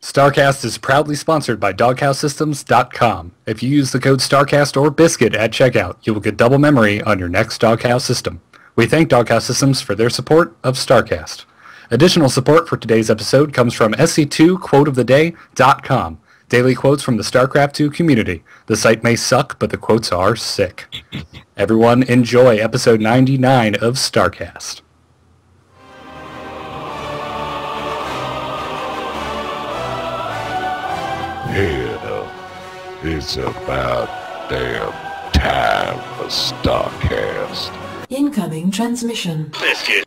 StarCast is proudly sponsored by DoghouseSystems.com. If you use the code StarCast or Biscuit at checkout, you will get double memory on your next Doghouse system. We thank Doghouse Systems for their support of StarCast. Additional support for today's episode comes from SC2QuoteOfTheDay.com. Daily quotes from the StarCraft 2 community. The site may suck, but the quotes are sick. Everyone enjoy episode 99 of StarCast. Hell, it's about damn time for StarCast. Incoming transmission. Biscuit.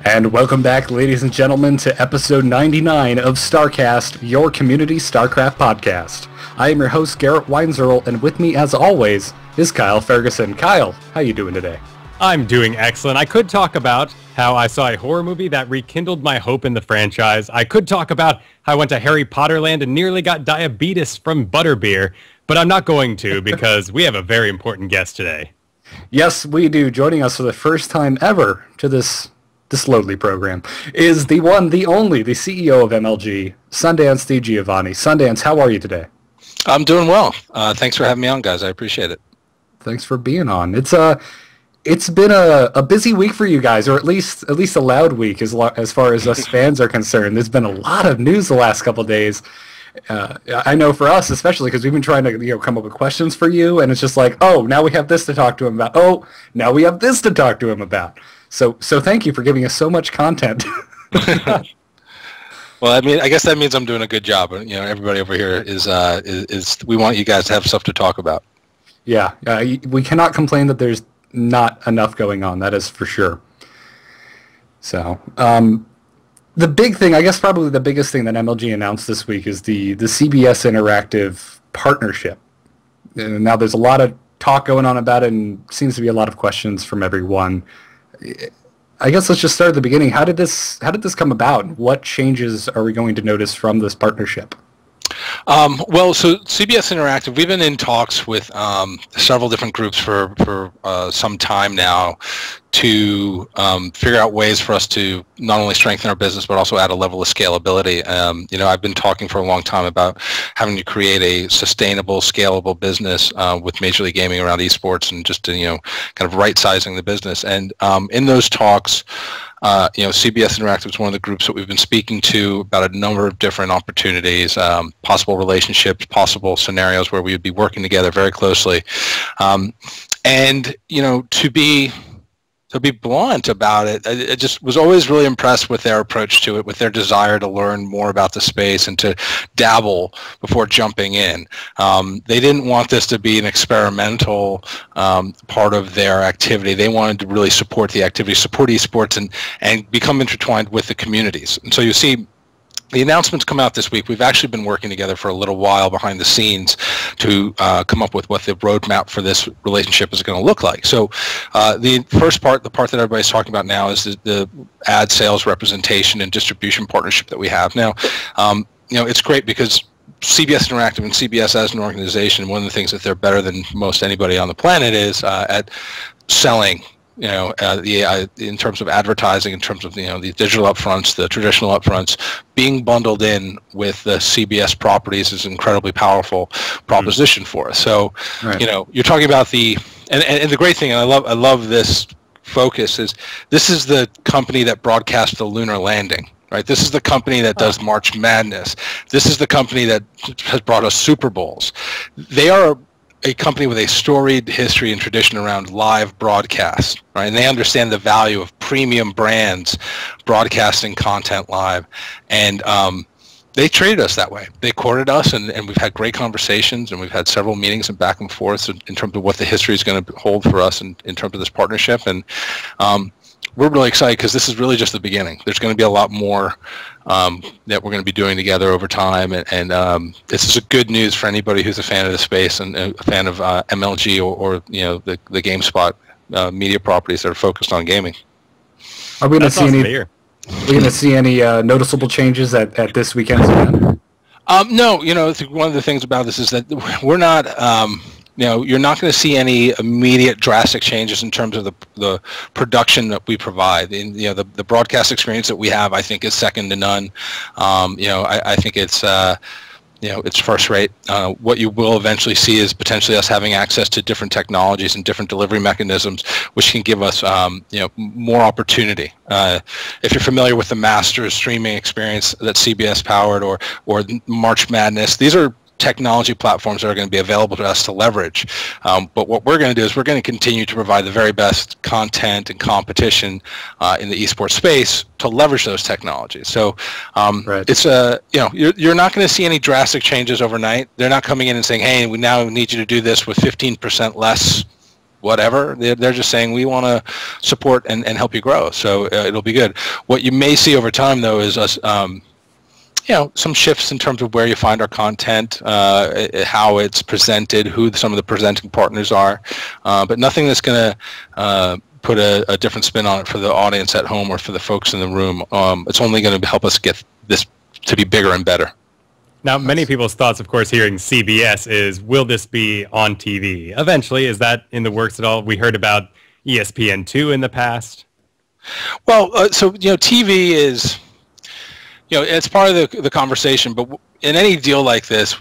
And welcome back, ladies and gentlemen, to episode 99 of StarCast, your community StarCraft podcast. I am your host, Garrett Weinzerl, and with me, as always, is Kyle Ferguson. Kyle, how you doing today? I'm doing excellent. I could talk about how I saw a horror movie that rekindled my hope in the franchise. I could talk about how I went to Harry Potter Land and nearly got diabetes from butterbeer, but I'm not going to because we have a very important guest today. Yes, we do. Joining us for the first time ever to this lowly program is the one, the only, the CEO of MLG, Sundance DiGiovanni. Sundance, how are you today? I'm doing well. Thanks for having me on, guys. I appreciate it. Thanks for being on. It's been a busy week for you guys, or at least a loud week as far as us fans are concerned. There's been a lot of news the last couple of days. I know for us especially because we've been trying to come up with questions for you, and it's just like, oh, now we have this to talk to him about. Oh, now we have this to talk to him about. So thank you for giving us so much content. Well, I mean, I guess that means I'm doing a good job. You know, everybody over here is we want you guys to have stuff to talk about. Yeah, we cannot complain that there's not enough going on. That is for sure. So, the big thing, I guess probably the biggest thing that MLG announced this week is the CBS Interactive partnership. And now there's a lot of talk going on about it and seems to be a lot of questions from everyone. I guess let's just start at the beginning. How did this come about? What changes are we going to notice from this partnership? Well, so CBS Interactive, we've been in talks with several different groups for some time now to figure out ways for us to not only strengthen our business but also add a level of scalability. You know, I've been talking for a long time about having to create a sustainable, scalable business with Major League Gaming around esports and just kind of right-sizing the business. And in those talks, CBS Interactive is one of the groups that we've been speaking to about a number of different opportunities, possible relationships, possible scenarios where we would be working together very closely. And, to be blunt about it, I just was always really impressed with their approach to it, with their desire to learn more about the space and to dabble before jumping in. They didn't want this to be an experimental part of their activity. They wanted to really support the activity, support esports, and become intertwined with the communities. And so you see, the announcements come out this week. We've actually been working together for a little while behind the scenes to come up with what the roadmap for this relationship is going to look like. So the first part, the part that everybody's talking about now, is the ad sales representation and distribution partnership that we have. Now, it's great because CBS Interactive and CBS as an organization, one of the things that they're better than most anybody on the planet is at selling. In terms of advertising, in terms of the digital upfronts, the traditional upfronts, being bundled in with the CBS properties is an incredibly powerful proposition for us. So, right. You're talking about the great thing, and I love this focus is this is the company that broadcast the lunar landing. Right. This is the company that does March Madness. This is the company that has brought us Super Bowls. They are a company with a storied history and tradition around live broadcast, right? And they understand the value of premium brands broadcasting content live. And they treated us that way. They courted us, and we've had great conversations, and we've had several meetings and back and forth in terms of what the history is going to hold for us in terms of this partnership. And we're really excited because this is really just the beginning. There's going to be a lot more that we're going to be doing together over time, and this is a good news for anybody who's a fan of the space and a fan of MLG or the GameSpot media properties that are focused on gaming. Are we going to see any? Are we going to see any noticeable changes at this weekend's event? No, one of the things about this is that we're not you're not going to see any immediate drastic changes in terms of the production that we provide. The broadcast experience that we have, I think, is second to none. I think it's it's first rate. What you will eventually see is potentially us having access to different technologies and different delivery mechanisms, which can give us more opportunity. If you're familiar with the Masters streaming experience that CBS powered, or March Madness, these are technology platforms that are going to be available to us to leverage. But what we're going to do is we're going to continue to provide the very best content and competition in the esports space to leverage those technologies. So it's you're not going to see any drastic changes overnight. They're not coming in and saying, hey, we now need you to do this with 15% less whatever. They're just saying we want to support and help you grow. So it'll be good. What you may see over time, though, is us some shifts in terms of where you find our content, how it's presented, who some of the presenting partners are, but nothing that's going to put a different spin on it for the audience at home or for the folks in the room. It's only going to help us get this to be bigger and better. Now, many people's thoughts, of course, hearing CBS is, will this be on TV eventually? Is that in the works at all? We heard about ESPN2 in the past. Well, TV is... it's part of the conversation, but in any deal like this,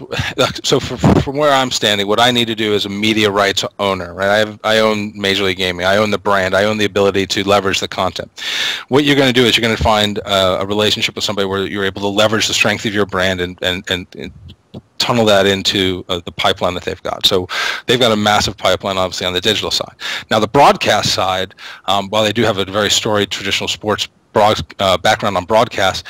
so from where I'm standing, what I need to do as a media rights owner, right? I own Major League Gaming. I own the brand. I own the ability to leverage the content. What you're going to do is you're going to find a relationship with somebody where you're able to leverage the strength of your brand and tunnel that into the pipeline that they've got. So they've got a massive pipeline, obviously, on the digital side. Now, the broadcast side, while they do have a very storied traditional sports background on broadcast,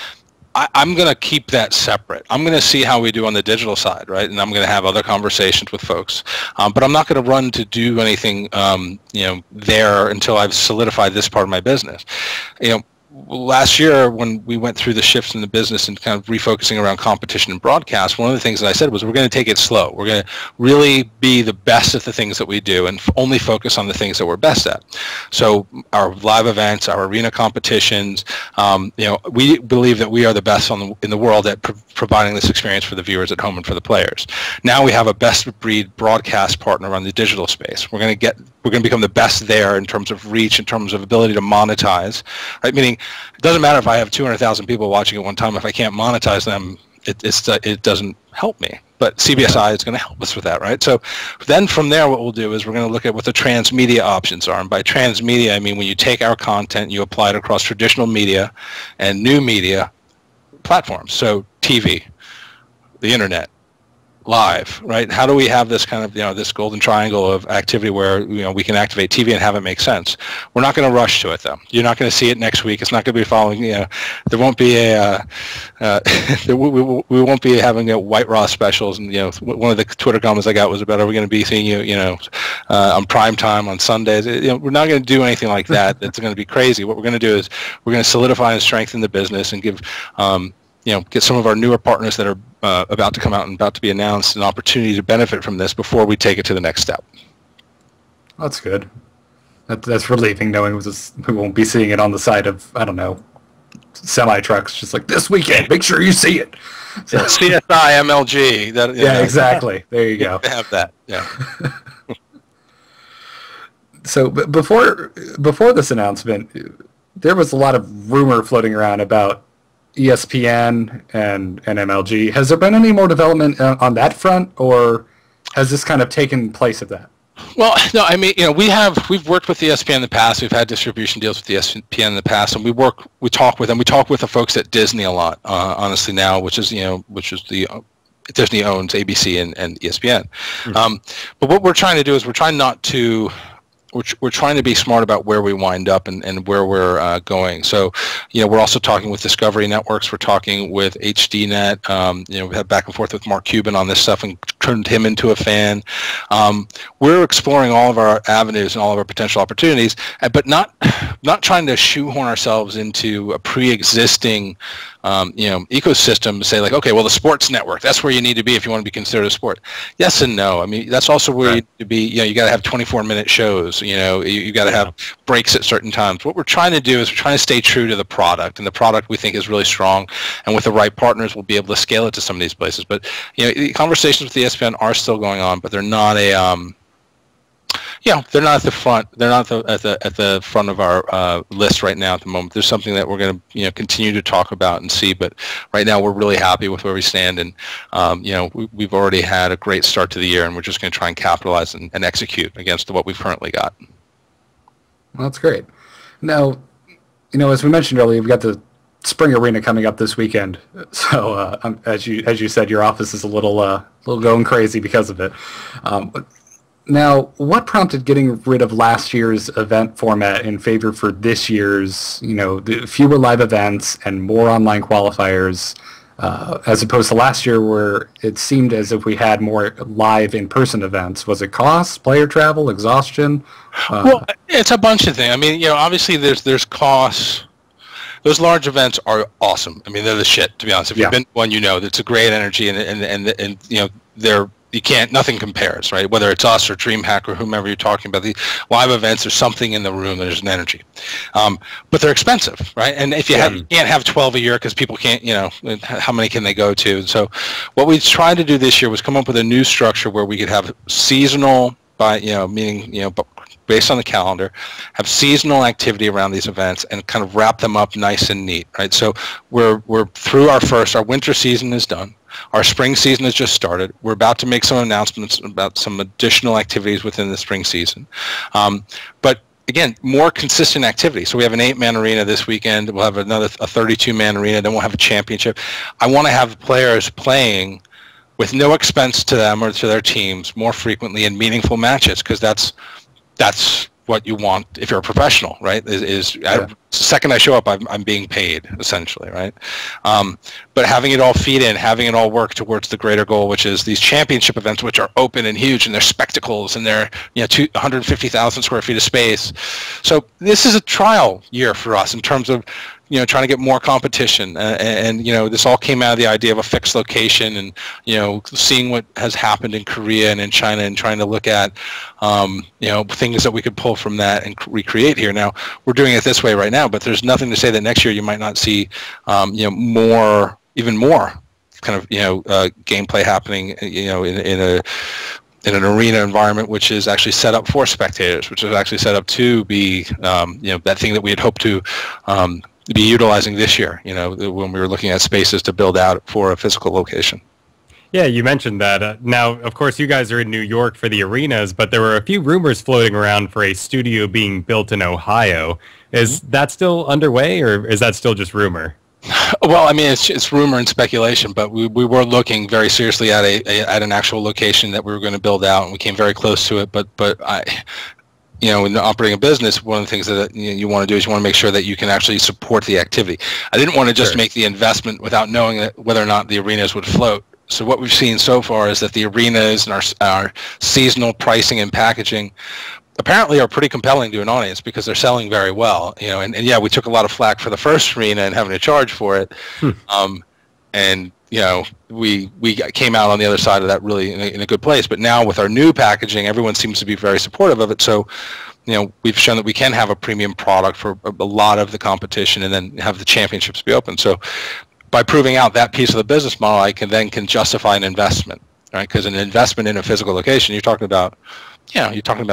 I'm going to keep that separate. I'm going to see how we do on the digital side, right? And I'm going to have other conversations with folks. But I'm not going to run to do anything, there until I've solidified this part of my business. Last year, when we went through the shifts in the business and kind of refocusing around competition and broadcast, one of the things that I said was we're going to take it slow. We're going to really be the best at the things that we do and only focus on the things that we're best at. So our live events, our arena competitions, we believe that we are the best in the world at providing this experience for the viewers at home and for the players. Now we have a best of breed broadcast partner on the digital space. We're going to become the best there in terms of reach, in terms of ability to monetize, right? Meaning, it doesn't matter if I have 200,000 people watching at one time. If I can't monetize them, it doesn't help me. But CBSI is going to help us with that, right? So then from there, what we'll do is we're going to look at what the transmedia options are. And by transmedia, I mean when you take our content, you apply it across traditional media and new media platforms. So TV, the internet, live, right? How do we have this kind of, this golden triangle of activity where, we can activate TV and have it make sense? We're not going to rush to it, though. You're not going to see it next week. It's not going to be following, there won't be we won't be having White Raw specials. And, one of the Twitter comments I got was about, are we going to be seeing you, on prime time on Sundays? We're not going to do anything like that. That's going to be crazy. What we're going to do is we're going to solidify and strengthen the business and give, get some of our newer partners that are about to come out and about to be announced an opportunity to benefit from this before we take it to the next step. That's good. That's relieving knowing we won't be seeing it on the side of, I don't know, semi-trucks, just like this weekend. Make sure you see it. So, CSI, MLG. Exactly. There you go. They have that. Yeah. So before this announcement, there was a lot of rumor floating around about ESPN and MLG. Has there been any more development on that front, or has this kind of taken place of that? Well, no, I mean, we've worked with ESPN in the past. We've had distribution deals with ESPN in the past, and we talk with them. We talk with the folks at Disney a lot, honestly now, which is the Disney owns ABC and ESPN. Mm-hmm. But what we're trying to do is we're trying to be smart about where we wind up and where we're going. So, we're also talking with Discovery Networks. We're talking with HDNet. We have back and forth with Mark Cuban on this stuff and turned him into a fan. We're exploring all of our avenues and all of our potential opportunities, but not trying to shoehorn ourselves into a pre-existing ecosystem to say like, okay, well, the sports network, that's where you need to be if you want to be considered a sport. Yes and no. I mean, that's also where you need to be. You got to have 24-minute shows. You got to have breaks at certain times. What we're trying to do is we're trying to stay true to the product, and the product we think is really strong. And with the right partners, we'll be able to scale it to some of these places. But the conversations with the ESPN are still going on, but they're not they're not at the front. They're not at the front of our list right now at the moment. There's something that we're going to continue to talk about and see. But right now we're really happy with where we stand, and we've already had a great start to the year, and we're just going to try and capitalize and execute against what we've currently got. Well, that's great. Now, as we mentioned earlier, we've got the Spring Arena coming up this weekend. So as you said, your office is a little going crazy because of it. Now, what prompted getting rid of last year's event format in favor for this year's, the fewer live events and more online qualifiers, as opposed to last year where it seemed as if we had more live in-person events? Was it cost, player travel, exhaustion? Well, it's a bunch of things. I mean, obviously there's costs. Those large events are awesome. I mean, they're the shit, to be honest. If you've been to one, it's a great energy, and they're. Nothing compares, right? Whether it's us or DreamHack or whomever you're talking about, the live events, there's something in the room, there's an energy. But they're expensive, right? And if you can't have 12 a year because people can't, how many can they go to? And so what we tried to do this year was come up with a new structure where we could have seasonal, meaning, based on the calendar, have seasonal activity around these events and kind of wrap them up nice and neat, right? So we're through our winter season is done. Our spring season has just started. We're about to make some announcements about some additional activities within the spring season. But again, more consistent activity. So we have an 8-man arena this weekend. We'll have a 32-man arena. Then we'll have a championship. I want to have players playing with no expense to them or to their teams more frequently in meaningful matches, because that's what you want if you're a professional, right? The second I show up, I'm being paid, essentially, right? But having it all feed in, having it all work towards the greater goal, which is these championship events, which are open and huge, and they're spectacles, and they're 150,000 square feet of space. So this is a trial year for us in terms of trying to get more competition, and this all came out of the idea of a fixed location, and seeing what has happened in Korea and in China, and trying to look at things that we could pull from that and recreate here. Now we're doing it this way right now, but there's nothing to say that next year you might not see even more kind of gameplay happening in an arena environment, which is actually set up for spectators, which is actually set up to be that thing that we had hoped to be utilizing this year, when we were looking at spaces to build out for a physical location. Yeah, you mentioned that. Now, of course, you guys are in New York for the arenas, but there were a few rumors floating around for a studio being built in Ohio. Is that still underway, or is that still just rumor? Well, I mean, it's rumor and speculation, but we were looking very seriously at an actual location that we were going to build out, and we came very close to it. But in operating a business, one of the things that you want to do is you want to make sure that you can actually support the activity. I didn't want to just make the investment without knowing whether or not the arenas would float. So what we've seen so far is that the arenas and our seasonal pricing and packaging apparently are pretty compelling to an audience because they're selling very well. And we took a lot of flack for the first arena and having to charge for it. We came out on the other side of that really in a good place. But now with our new packaging, everyone seems to be very supportive of it. So, we've shown that we can have a premium product for a lot of the competition and then have the championships be open. So by proving out that piece of the business model, I can justify an investment, right? Because an investment in a physical location, you're talking about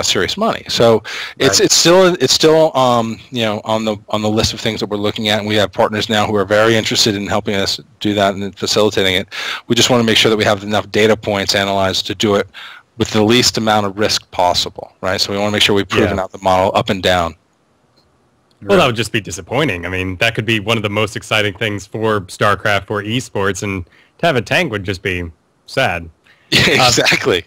serious money. So it's still on the list of things that we're looking at, and we have partners now who are very interested in helping us do that and facilitating it. We just want to make sure that we have enough data points analyzed to do it with the least amount of risk possible, right? So we want to make sure we've proven out the model up and down. Well, that would just be disappointing. I mean, that could be one of the most exciting things for StarCraft, for esports, and to have a tank would just be sad. Exactly.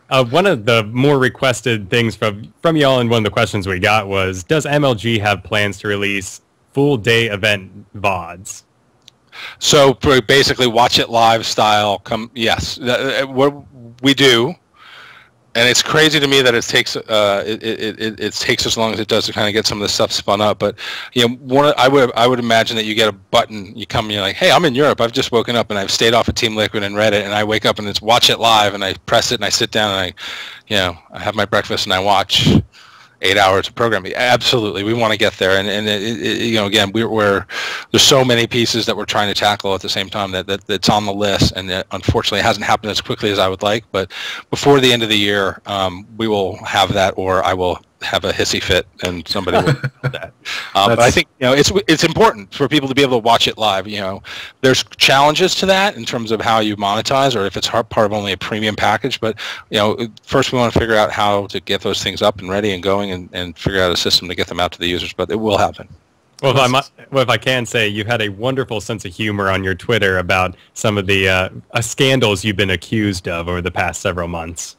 One of the more requested things from y'all, and one of the questions we got was, does MLG have plans to release full day event VODs? So basically watch it live style, yes, we do. And it's crazy to me that it takes it takes as long as it does to kind of get some of this stuff spun up. But I would imagine that you get a button, you come, and you're like, hey, I'm in Europe. I've just woken up and I've stayed off of Team Liquid and read it, and I wake up and it's watch it live, and I press it and I sit down and I have my breakfast and I watch 8 hours of programming. Absolutely, we want to get there, and again, we're there's so many pieces that we're trying to tackle at the same time that's on the list, and that unfortunately it hasn't happened as quickly as I would like. But before the end of the year, we will have that, or I will have a hissy fit and somebody will do that. But I think it's important for people to be able to watch it live. There's challenges to that in terms of how you monetize, or if it's part of only a premium package. But first we want to figure out how to get those things up and ready and going, and figure out a system to get them out to the users. But it will happen. Well, if I can say, you had a wonderful sense of humor on your Twitter about some of the scandals you've been accused of over the past several months.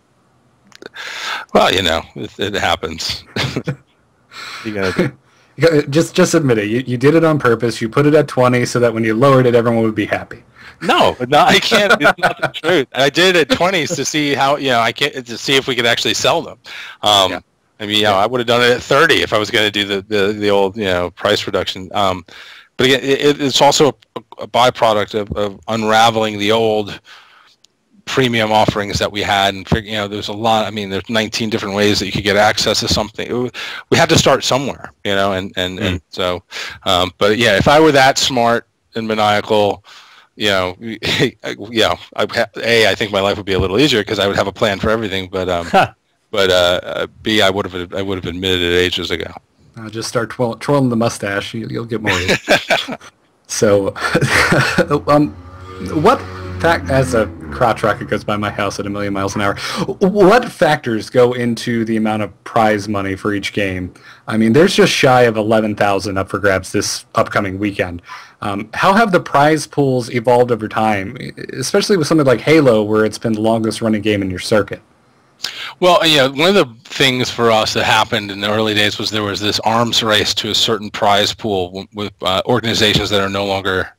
Well, it happens. Just admit it. You did it on purpose. You put it at 20 so that when you lowered it, everyone would be happy. No, I can't. It's not the truth. I did it at 20s to see how to see if we could actually sell them. I would have done it at 30 if I was going to do the old price reduction. But again, it's also a byproduct of unraveling the old premium offerings that we had, and there's a lot. There's 19 different ways that you could get access to something. We had to start somewhere, and so. But yeah, if I were that smart and maniacal, I think my life would be a little easier because I would have a plan for everything. But B, I would have admitted it ages ago. Just start twirling the mustache. You'll get more. So, what fact, as a crotch rocket goes by my house at 1,000,000 miles an hour, what factors go into the amount of prize money for each game? There's just shy of 11,000 up for grabs this upcoming weekend. How have the prize pools evolved over time, especially with something like Halo, where it's been the longest running game in your circuit? Well, one of the things for us that happened in the early days was there was this arms race to a certain prize pool with organizations that are no longer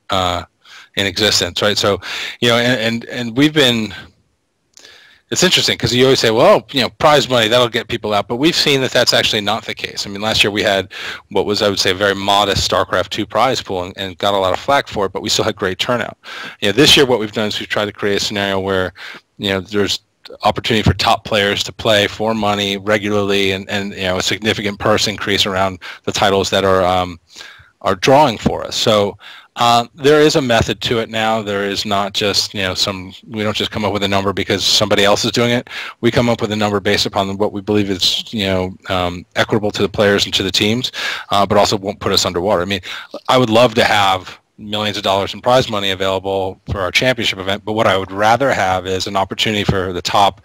in existence, right? So, and we've been. It's interesting because you always say, well, prize money, that'll get people out, but we've seen that that's actually not the case. Last year we had what was, I would say, a very modest StarCraft 2 prize pool and got a lot of flack for it, but we still had great turnout. This year what we've done is we've tried to create a scenario where, there's opportunity for top players to play for money regularly, and a significant purse increase around the titles that are drawing for us. So there is a method to it now. There is not just we don't just come up with a number because somebody else is doing it. We come up with a number based upon what we believe is equitable to the players and to the teams, but also won't put us underwater. I would love to have millions of dollars in prize money available for our championship event, but what I would rather have is an opportunity for the top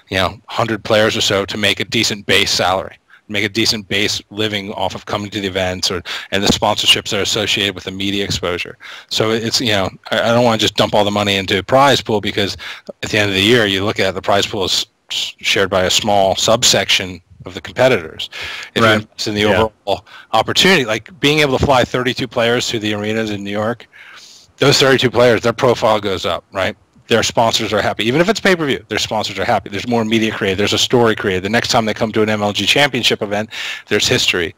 100 players or so to make a decent base salary, make a decent base living off of coming to the events, and the sponsorships that are associated with the media exposure. So it's I don't want to just dump all the money into a prize pool, because at the end of the year you look at the prize pool is shared by a small subsection of the competitors. It's in the overall opportunity, like being able to fly 32 players to the arenas in New York. Those 32 players, their profile goes up, right? Their sponsors are happy. Even if it's pay-per-view, their sponsors are happy. There's more media created. There's a story created. The next time they come to an MLG championship event, there's history.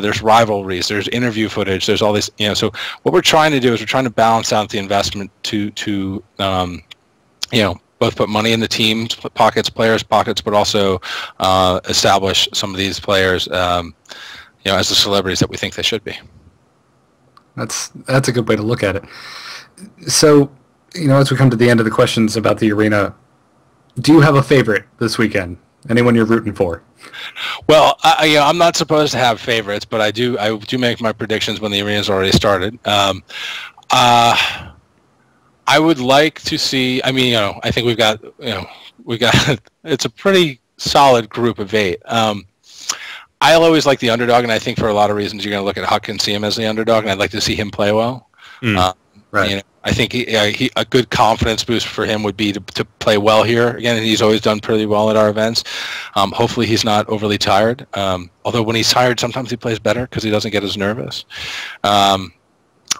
There's rivalries. There's interview footage. There's all this, so what we're trying to do is we're trying to balance out the investment to both put money in the team's pockets, players' pockets, but also establish some of these players, as the celebrities that we think they should be. That's a good way to look at it. So, as we come to the end of the questions about the arena, do you have a favorite this weekend? Anyone you're rooting for? Well, I'm not supposed to have favorites, but I do make my predictions when the arena's already started. I would like to see. I think we've got. It's a pretty solid group of 8. I'll always like the underdog, and I think for a lot of reasons you're going to look at Huck and see him as the underdog, and I'd like to see him play well. Right. I think a good confidence boost for him would be to play well here again, and he's always done pretty well at our events. Hopefully he's not overly tired. Although when he's tired, sometimes he plays better because he doesn't get as nervous. But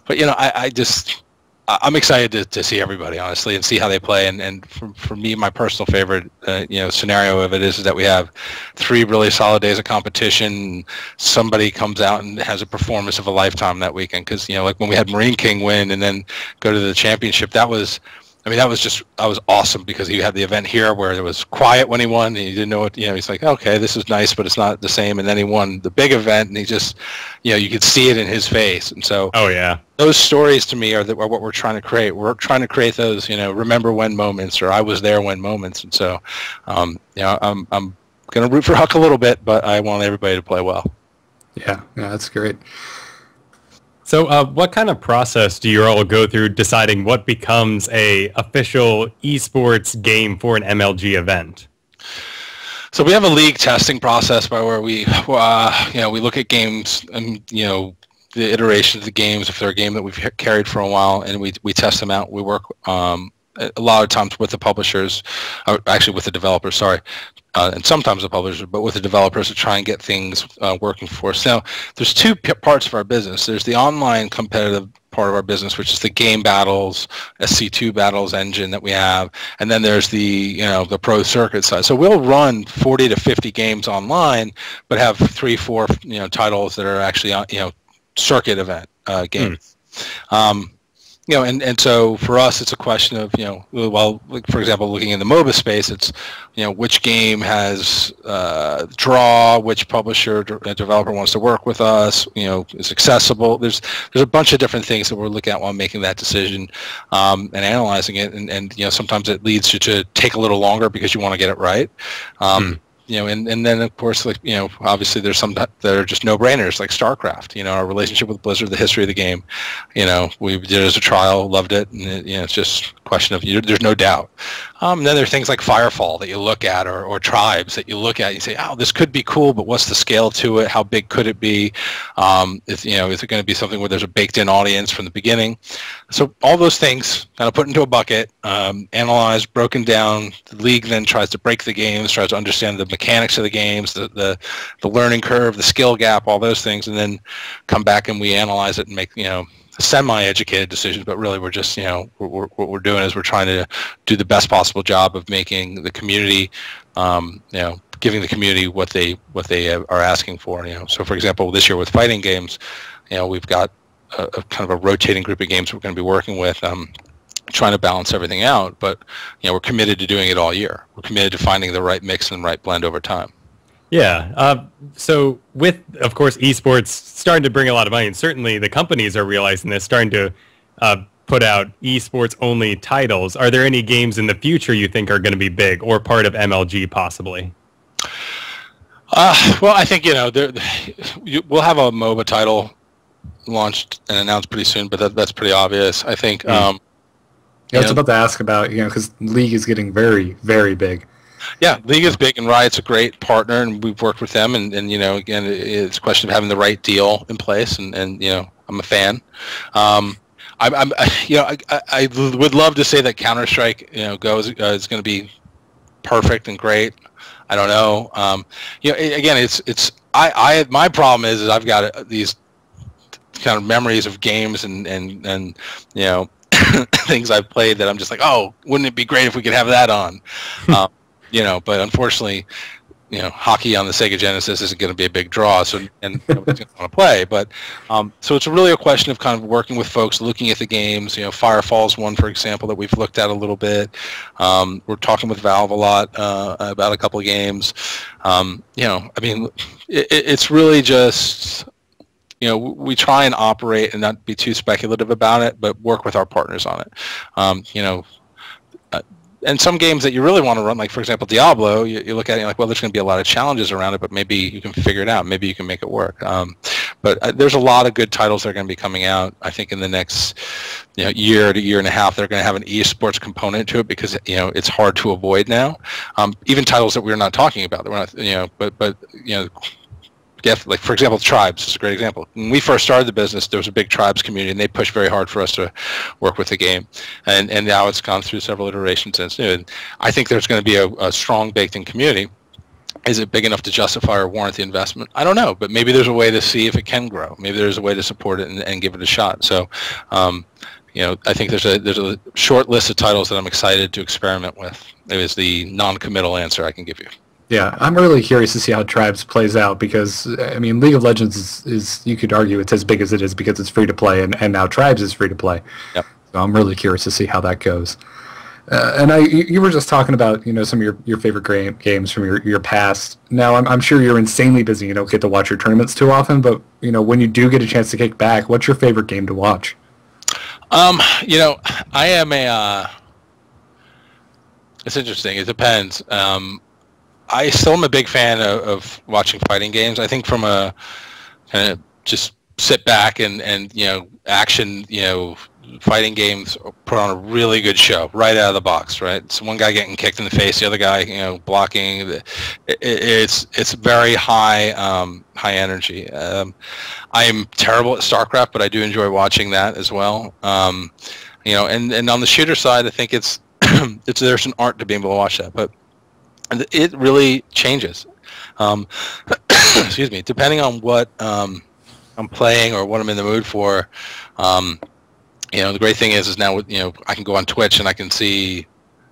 I just. I'm excited to see everybody, honestly, and see how they play. And for me, my personal favorite, scenario of it is that we have 3 really solid days of competition. Somebody comes out and has a performance of a lifetime that weekend. Because like when we had Marine King win and then go to the championship, that was awesome, because he had the event here where it was quiet when he won, and he didn't know what, he's like, okay, this is nice, but it's not the same. And then he won the big event, and he just, you could see it in his face. And so, oh yeah, those stories to me are what we're trying to create. We're trying to create those, remember when moments, or I was there when moments. And so, I'm going to root for Huck a little bit, but I want everybody to play well. Yeah, that's great. So what kind of process do you all go through deciding what becomes a official esports game for an MLG event? So we have a league testing process by where we look at games and, the iteration of the games, if they're a game that we've carried for a while, and we test them out. We work a lot of times with the publishers, actually with the developers, sorry, and sometimes the publishers, but with the developers to try and get things working for us. Now, there's 2 parts of our business. There's the online competitive part of our business, which is the game battles, SC2 battles engine that we have, and then there's the the pro circuit side. So we'll run 40 to 50 games online, but have 3, 4 titles that are actually circuit event games. And so for us, it's a question of, like, for example, looking in the MOBA space, it's, which game has draw, which publisher, developer wants to work with us, is accessible. There's a bunch of different things that we're looking at while making that decision, and analyzing it. And sometimes it leads you to take a little longer because you want to get it right. And then of course, like, obviously there's some that are just no-brainers, like StarCraft. Our relationship with Blizzard, the history of the game. We did it as a trial, loved it, and it's just a question of there's no doubt. And then there are things like Firefall that you look at, or Tribes that you look at. And you say, oh, this could be cool, but what's the scale to it? How big could it be? Is it going to be something where there's a baked-in audience from the beginning? So all those things kind of put into a bucket, analyzed, broken down. The league then tries to break the games, tries to understand the mechanics of the games, the learning curve, the skill gap, all those things, and then come back and we analyze it and make semi-educated decisions. But really, we're just what we're doing is we're trying to do the best possible job of making the community, giving the community what they are asking for. So for example, this year with fighting games, we've got a kind of a rotating group of games we're going to be working with. Trying to balance everything out, but we're committed to doing it all year. We're committed to finding the right mix and right blend over time. Yeah. So with, of course, esports starting to bring a lot of money, and certainly the companies are realizing this, starting to put out esports only titles. Are there any games in the future you think are going to be big or part of MLG possibly? Well, I think we'll have a MOBA title launched and announced pretty soon, but that's pretty obvious. I think. I was about to ask about, because League is getting very, very big. Yeah, League is big, and Riot's a great partner, and we've worked with them, and again, it's a question of having the right deal in place, and I'm a fan. I would love to say that Counter-Strike, Go is going to be perfect and great. I don't know. Again, my problem is I've got these kind of memories of games and things I've played that I'm just like, oh, wouldn't it be great if we could have that on? But unfortunately, hockey on the Sega Genesis isn't going to be a big draw, so and nobody's going to want to play. But so it's really a question of kind of working with folks, looking at the games. Firefall's one, for example, that we've looked at a little bit. We're talking with Valve a lot about a couple of games. It's really just. We try and operate and not be too speculative about it, but work with our partners on it. And some games that you really want to run, like, for example, Diablo, you look at it and you're like, well, there's going to be a lot of challenges around it, but maybe you can figure it out. Maybe you can make it work. But there's a lot of good titles that are going to be coming out, I think, in the next year to year and a half. They're going to have an esports component to it because, it's hard to avoid now. Even titles that we're not talking about. That we're not, like, for example, Tribes is a great example. When we first started the business, there was a big Tribes community, and they pushed very hard for us to work with the game. And now it's gone through several iterations since. And I think there's going to be a strong baked-in community. Is it big enough to justify or warrant the investment? I don't know, but maybe there's a way to see if it can grow. Maybe there's a way to support it and give it a shot. So, I think there's a short list of titles that I'm excited to experiment with. It is the non-committal answer I can give you. Yeah, I'm really curious to see how Tribes plays out because, I mean, League of Legends is you could argue it's as big as it is because it's free to play, and now Tribes is free to play. Yep. So I'm really curious to see how that goes. And you were just talking about, some of your favorite games from your past. Now, I'm sure you're insanely busy. You don't get to watch your tournaments too often, but, when you do get a chance to kick back, what's your favorite game to watch? I am it's interesting. It depends. I still am a big fan of watching fighting games. I think from a kind of just sit back and action, fighting games put on a really good show right out of the box, right? So one guy getting kicked in the face, the other guy, blocking. It's very high energy. I am terrible at StarCraft, but I do enjoy watching that as well. And on the shooter side, I think it's there's an art to being able to watch that, but it really changes. Excuse me. Depending on what I'm playing or what I'm in the mood for. The great thing is now I can go on Twitch and I can see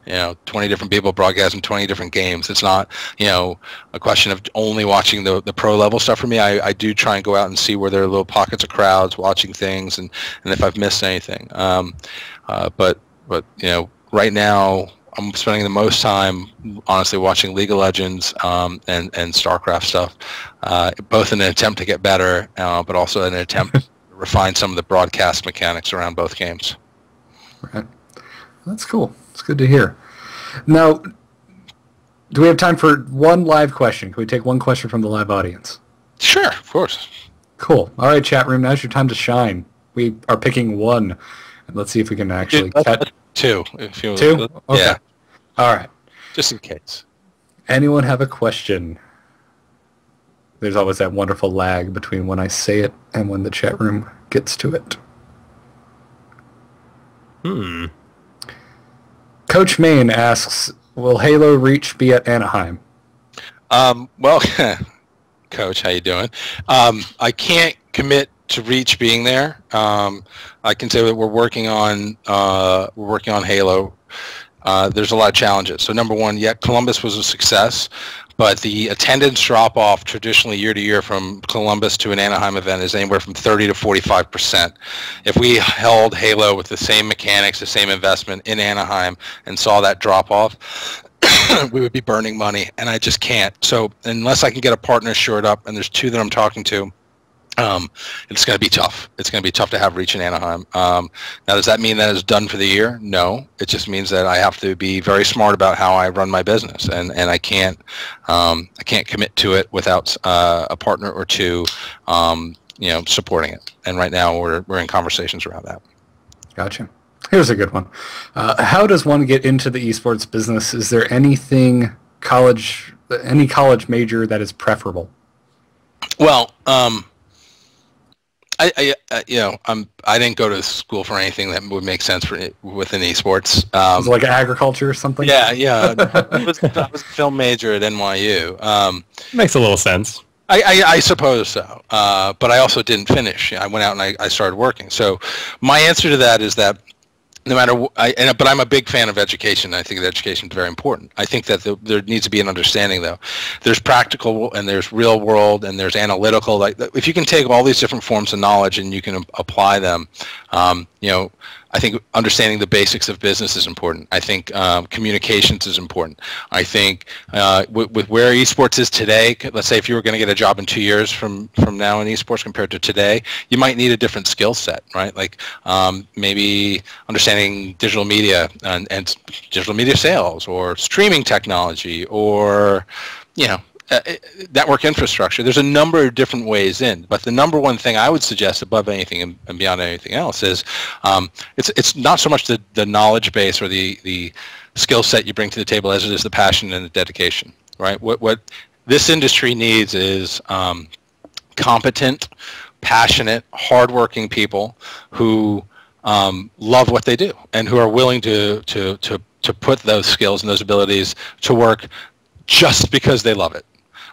20 different people broadcasting 20 different games. It's not a question of only watching the pro level stuff for me. I do try and go out and see where there are little pockets of crowds watching things and if I've missed anything. But right now I'm spending the most time honestly watching League of Legends and StarCraft stuff, both in an attempt to get better, but also in an attempt to refine some of the broadcast mechanics around both games. Right. That's cool. It's good to hear. Now, do we have time for one live question? Can we take one question from the live audience? Sure, of course. Cool. All right, chat room, now's your time to shine. We are picking one. And let's see if we can actually catch... Two. Two? Okay. Yeah. All right. Just in case. Anyone have a question? There's always that wonderful lag between when I say it and when the chat room gets to it. Coach Main asks, will Halo Reach be at Anaheim? Well, Coach, how you doing? I can't commit to Reach being there. I can say that we're working on Halo. There's a lot of challenges. So number one, Columbus was a success, but the attendance drop-off traditionally year to year from Columbus to an Anaheim event is anywhere from 30 to 45%. If we held Halo with the same mechanics, the same investment in Anaheim and saw that drop-off, we would be burning money, and I just can't. So unless I can get a partner shored up, and there's two that I'm talking to, it's going to be tough. It's going to be tough to have Reach in Anaheim. Now, does that mean that it's done for the year? No. It just means that I have to be very smart about how I run my business, and I can't commit to it without a partner or two, supporting it. And right now we're in conversations around that. Gotcha. Here's a good one. How does one get into the esports business? Is there any college major that is preferable? Well, I didn't go to school for anything that would make sense within esports. Is it like agriculture or something? Yeah. I was a film major at NYU. Makes a little sense. I suppose so. But I also didn't finish. I went out and I started working. So my answer to that is that no matter but I'm a big fan of education. I think that education is very important. I think that there needs to be an understanding, though. There's practical and there's real world and there's analytical. Like if you can take all these different forms of knowledge and you can apply them, I think understanding the basics of business is important. I think communications is important. I think with where esports is today, let's say if you were going to get a job in 2 years from now in esports compared to today, you might need a different skill set, right? Like maybe understanding digital media and digital media sales or streaming technology or, network infrastructure. There's a number of different ways in, but the number one thing I would suggest above anything and beyond anything else is it's not so much the knowledge base or the skill set you bring to the table as it is the passion and the dedication, right? What this industry needs is competent, passionate, hardworking people who love what they do and who are willing to put those skills and those abilities to work just because they love it.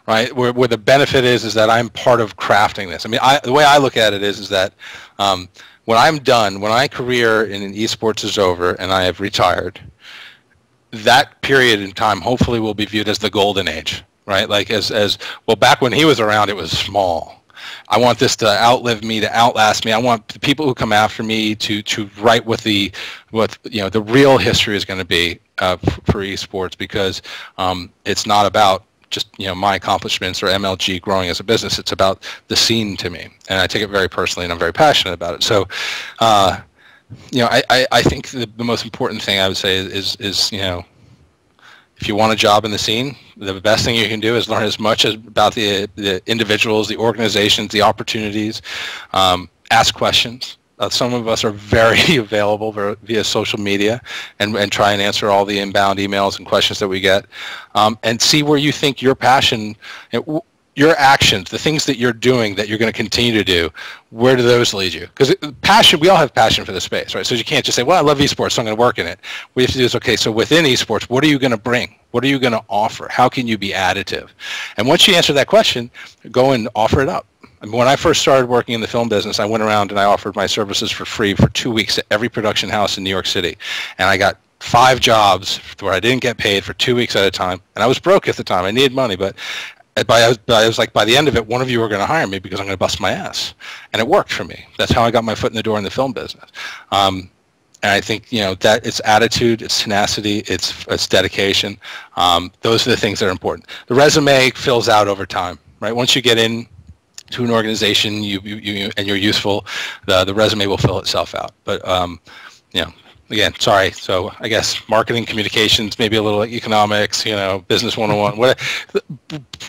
Right, where the benefit is that I'm part of crafting this. I mean, the way I look at it is that when I'm done, when my career in esports is over and I have retired, that period in time hopefully will be viewed as the golden age, right? Like as well, back when he was around, it was small. I want this to outlive me, to outlast me. I want the people who come after me to write what the real history is going to be for esports, because it's not about just my accomplishments or MLG growing as a business. It's about the scene to me, and I take it very personally, and I'm very passionate about it. So, I think the most important thing I would say is if you want a job in the scene, the best thing you can do is learn as much about the individuals, the organizations, the opportunities. Ask questions. Some of us are very available via social media and try and answer all the inbound emails and questions that we get, and see where you think your passion, your actions, the things that you're doing that you're going to continue to do, where do those lead you? Because passion, we all have passion for the space, right? So you can't just say, well, I love esports, so I'm going to work in it. What you have to do is, okay, so within esports, what are you going to bring? What are you going to offer? How can you be additive? And once you answer that question, go and offer it up. I mean, when I first started working in the film business, I went around and I offered my services for free for 2 weeks at every production house in New York City. And I got 5 jobs where I didn't get paid for 2 weeks at a time. And I was broke at the time. I needed money, but I was like, by the end of it, one of you are going to hire me because I'm going to bust my ass. And it worked for me. That's how I got my foot in the door in the film business. And I think, that it's attitude, it's tenacity, it's dedication. Those are the things that are important. The resume fills out over time, right? Once you get in to an organization, and you're useful, the resume will fill itself out. But again, sorry. So I guess marketing, communications, maybe a little economics, business 101.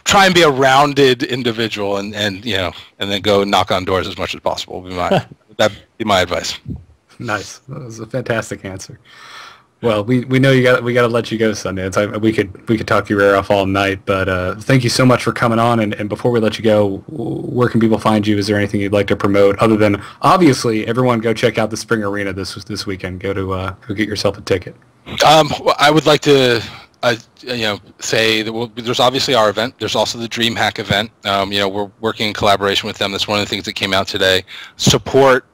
Try and be a rounded individual, and then go knock on doors as much as possible. That'd be my advice. Nice. That was a fantastic answer. Well, we know we got to let you go, Sundance. We could talk your ear off all night, but thank you so much for coming on. And before we let you go, where can people find you? Is there anything you'd like to promote other than, obviously, everyone go check out the Spring Arena this weekend. Go get yourself a ticket. I would like to say that there's obviously our event. There's also the DreamHack event. We're working in collaboration with them. That's one of the things that came out today. Support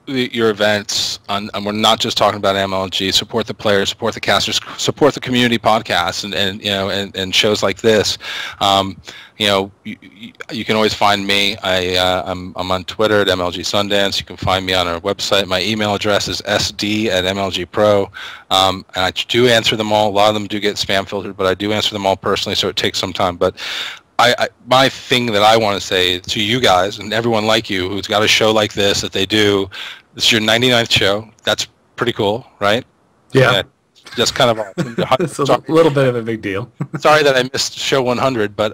your events, and we're not just talking about MLG. Support the players, support the casters, support the community podcasts, and shows like this. You can always find me. I'm on Twitter at MLG Sundance. You can find me on our website. My email address is sd@mlgpro, and I do answer them all. A lot of them do get spam filtered, but I do answer them all personally, so it takes some time. But my thing that I want to say to you guys and everyone like you who's got a show like this that they do, this is your 99th show. That's pretty cool, right? Yeah. Just kind of it's a little bit of a big deal. Sorry that I missed show 100, but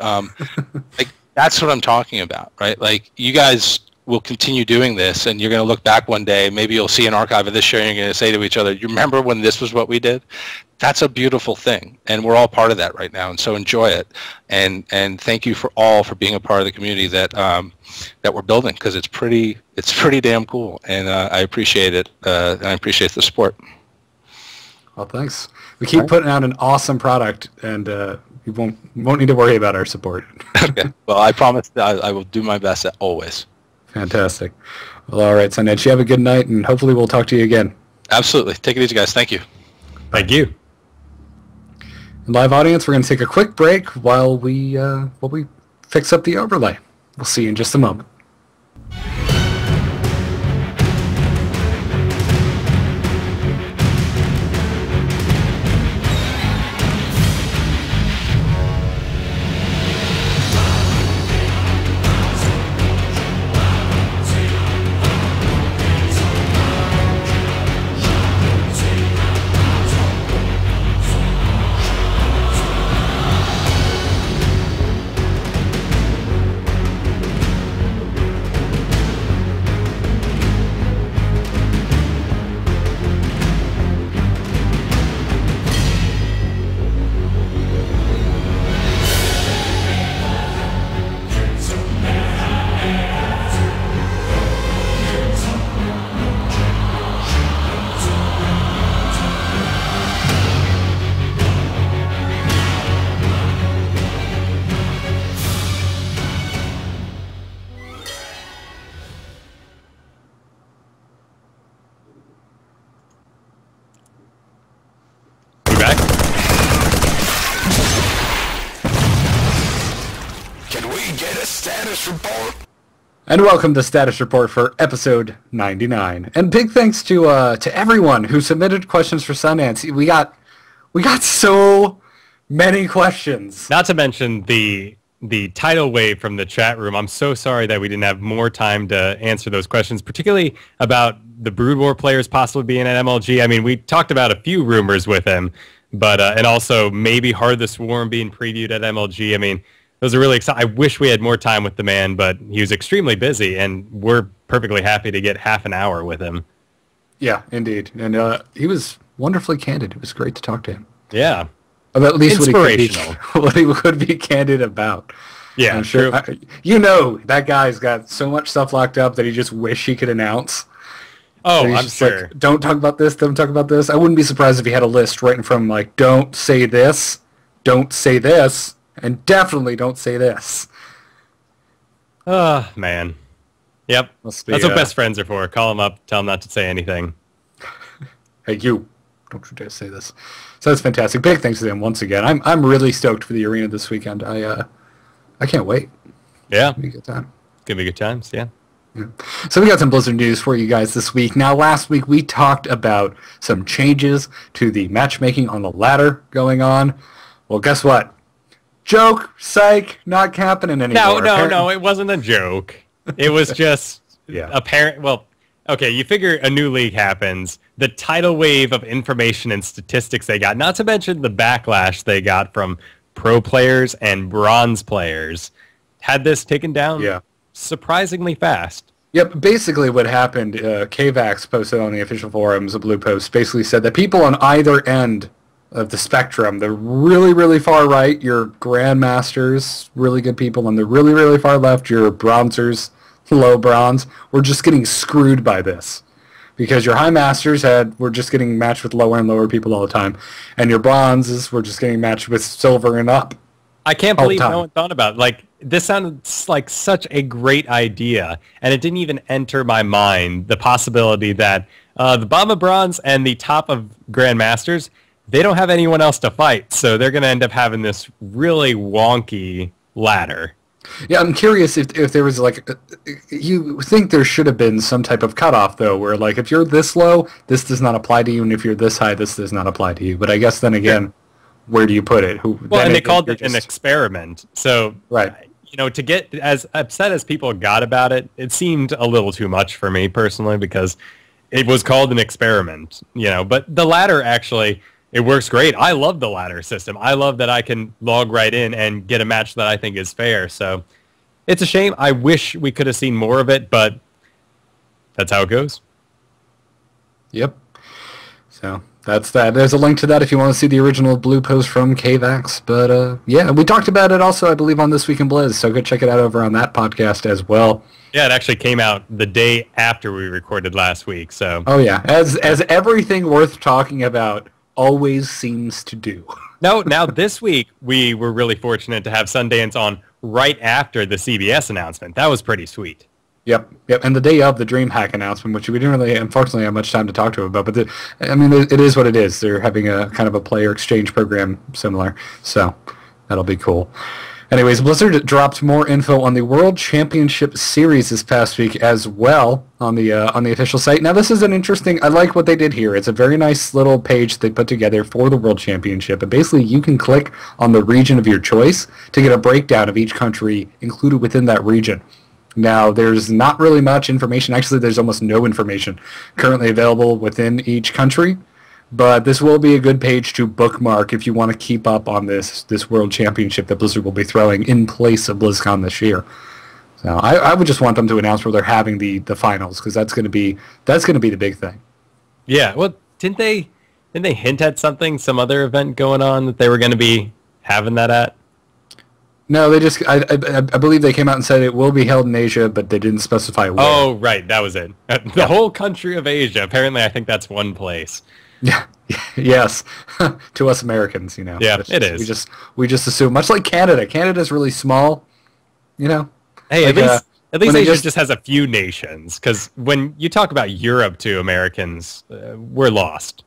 that's what I'm talking about, right? Like, you guys will continue doing this, and you're going to look back one day. Maybe you'll see an archive of this show, and you're going to say to each other, "You remember when this was what we did?" That's a beautiful thing, and we're all part of that right now. And so enjoy it, and thank you for being a part of the community that we're building, because it's pretty damn cool, and I appreciate it. And I appreciate the support. Well, thanks. We keep putting out an awesome product, and you won't need to worry about our support. Okay. Well, I promise that I will do my best always. Fantastic. Well, all right, Sundance, you have a good night, and hopefully we'll talk to you again. Absolutely. Take it easy, guys. Thank you. Thank you. And live audience, we're going to take a quick break while we fix up the overlay. We'll see you in just a moment. Can we get a status report? And welcome to Status Report for episode 99. And big thanks to everyone who submitted questions for Sundance. We got so many questions. Not to mention the tidal wave from the chat room. I'm so sorry that we didn't have more time to answer those questions, particularly about the Brood War players possibly being at MLG. I mean, we talked about a few rumors with him, but and also maybe Heart of the Swarm being previewed at MLG. I mean, those are really exciting. I wish we had more time with the man, but he was extremely busy, and we're perfectly happy to get half an hour with him. Yeah, indeed. And he was wonderfully candid. It was great to talk to him. Yeah. At least inspirational. What he could be candid about. Yeah, I'm sure. That guy's got so much stuff locked up that he just wish he could announce. Oh, I'm sure. Like, don't talk about this. Don't talk about this. I wouldn't be surprised if he had a list right in front of him, like, don't say this, and definitely don't say this. Man. Yep. That's what best friends are for. Call them up, tell them not to say anything. Hey, you. Don't you dare say this. So that's fantastic. Big thanks to them once again. I'm really stoked for the arena this weekend. I can't wait. Yeah. It's gonna be a good time. It's gonna be good times, yeah. So we got some Blizzard news for you guys this week. Now, last week we talked about some changes to the matchmaking on the ladder going on. Well, guess what? Joke, psych, not happening anymore. No, it wasn't a joke. It was just apparent. Well, okay, you figure a new league happens, the tidal wave of information and statistics they got, not to mention the backlash they got from pro players and bronze players, had this taken down surprisingly fast. Yep, basically what happened, KVAX posted on the official forums, a blue post, basically said that people on either end of the spectrum, the really, really far right, your grandmasters, really good people, and the really, really far left, your bronzers, low bronze, were just getting screwed by this. Because your high masters were just getting matched with lower and lower people all the time, and your bronzes were just getting matched with silver and up. I can't believe no one thought about it. Like, this sounds like such a great idea, and it didn't even enter my mind the possibility that the bottom of bronze and the top of grandmasters, they don't have anyone else to fight, so they're going to end up having this really wonky ladder. Yeah, I'm curious if there was, like, you think there should have been some type of cutoff, though, where, like, if you're this low, this does not apply to you, and if you're this high, this does not apply to you. But I guess then again, where do you put it? They called it an experiment. So, to get as upset as people got about it, it seemed a little too much for me personally, because it was called an experiment, But the ladder, actually, it works great. I love the ladder system. I love that I can log right in and get a match that I think is fair. So it's a shame. I wish we could have seen more of it, but that's how it goes. Yep. So that's that. There's a link to that if you want to see the original blue post from KVAX. But we talked about it also, I believe, on This Week in Blizz. So go check it out over on that podcast as well. Yeah, it actually came out the day after we recorded last week. So as everything worth talking about always seems to do. Now this week we were really fortunate to have Sundance on right after the CBS announcement. That was pretty sweet. Yep. And the day of the DreamHack announcement, which we didn't really, unfortunately, have much time to talk to about. But it is what it is. They're having a kind of a player exchange program similar, so that'll be cool. Anyways, Blizzard dropped more info on the World Championship Series this past week as well on the official site. Now, this is an interesting. I like what they did here. It's a very nice little page they put together for the World Championship, and basically you can click on the region of your choice to get a breakdown of each country included within that region. Now, there's not really much information. Actually, there's almost no information currently available within each country. But this will be a good page to bookmark if you want to keep up on this World Championship that Blizzard will be throwing in place of BlizzCon this year. So I would just want them to announce where they're having the finals, because that's going to be the big thing. Yeah, well, didn't they hint at some other event going on that they were going to be having that at? No, they just I believe they came out and said it will be held in Asia, but they didn't specify where. Oh, right, that was it. The whole country of Asia. Apparently, I think that's one place. Yeah. Yes. To us Americans, Yeah, it is. We just assume, much like Canada. Canada's really small, Hey, at least Asia just has a few nations, because when you talk about Europe to Americans, we're lost.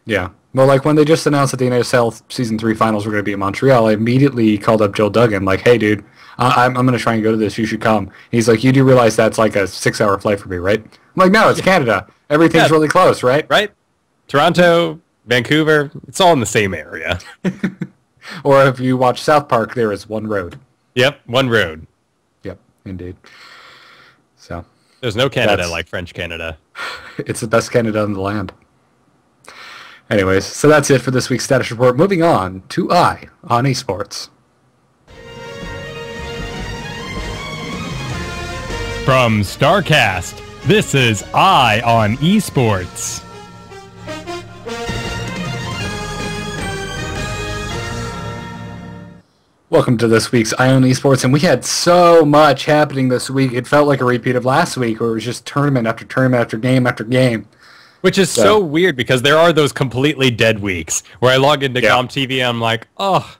Yeah. Well, like when they just announced that the NASL Season 3 finals were going to be in Montreal, I immediately called up Joel Duggan, like, hey, dude, I'm going to try and go to this. You should come. He's like, you do realize that's like a 6-hour flight for me, right? I'm like, no, it's Canada. Everything's really close, right? Right? Toronto, Vancouver, it's all in the same area. Or if you watch South Park, there is one road. Yep, one road. Yep, indeed. So there's no Canada like French Canada. It's the best Canada in the land. Anyways, so that's it for this week's status report. Moving on to Eye on Esports. From StarCast, this is Eye on Esports. Welcome to this week's Eye on Esports, and we had so much happening this week. It felt like a repeat of last week, where it was just tournament after tournament after game after game. Which is so weird, because there are those completely dead weeks where I log into ComTV and I'm like, oh,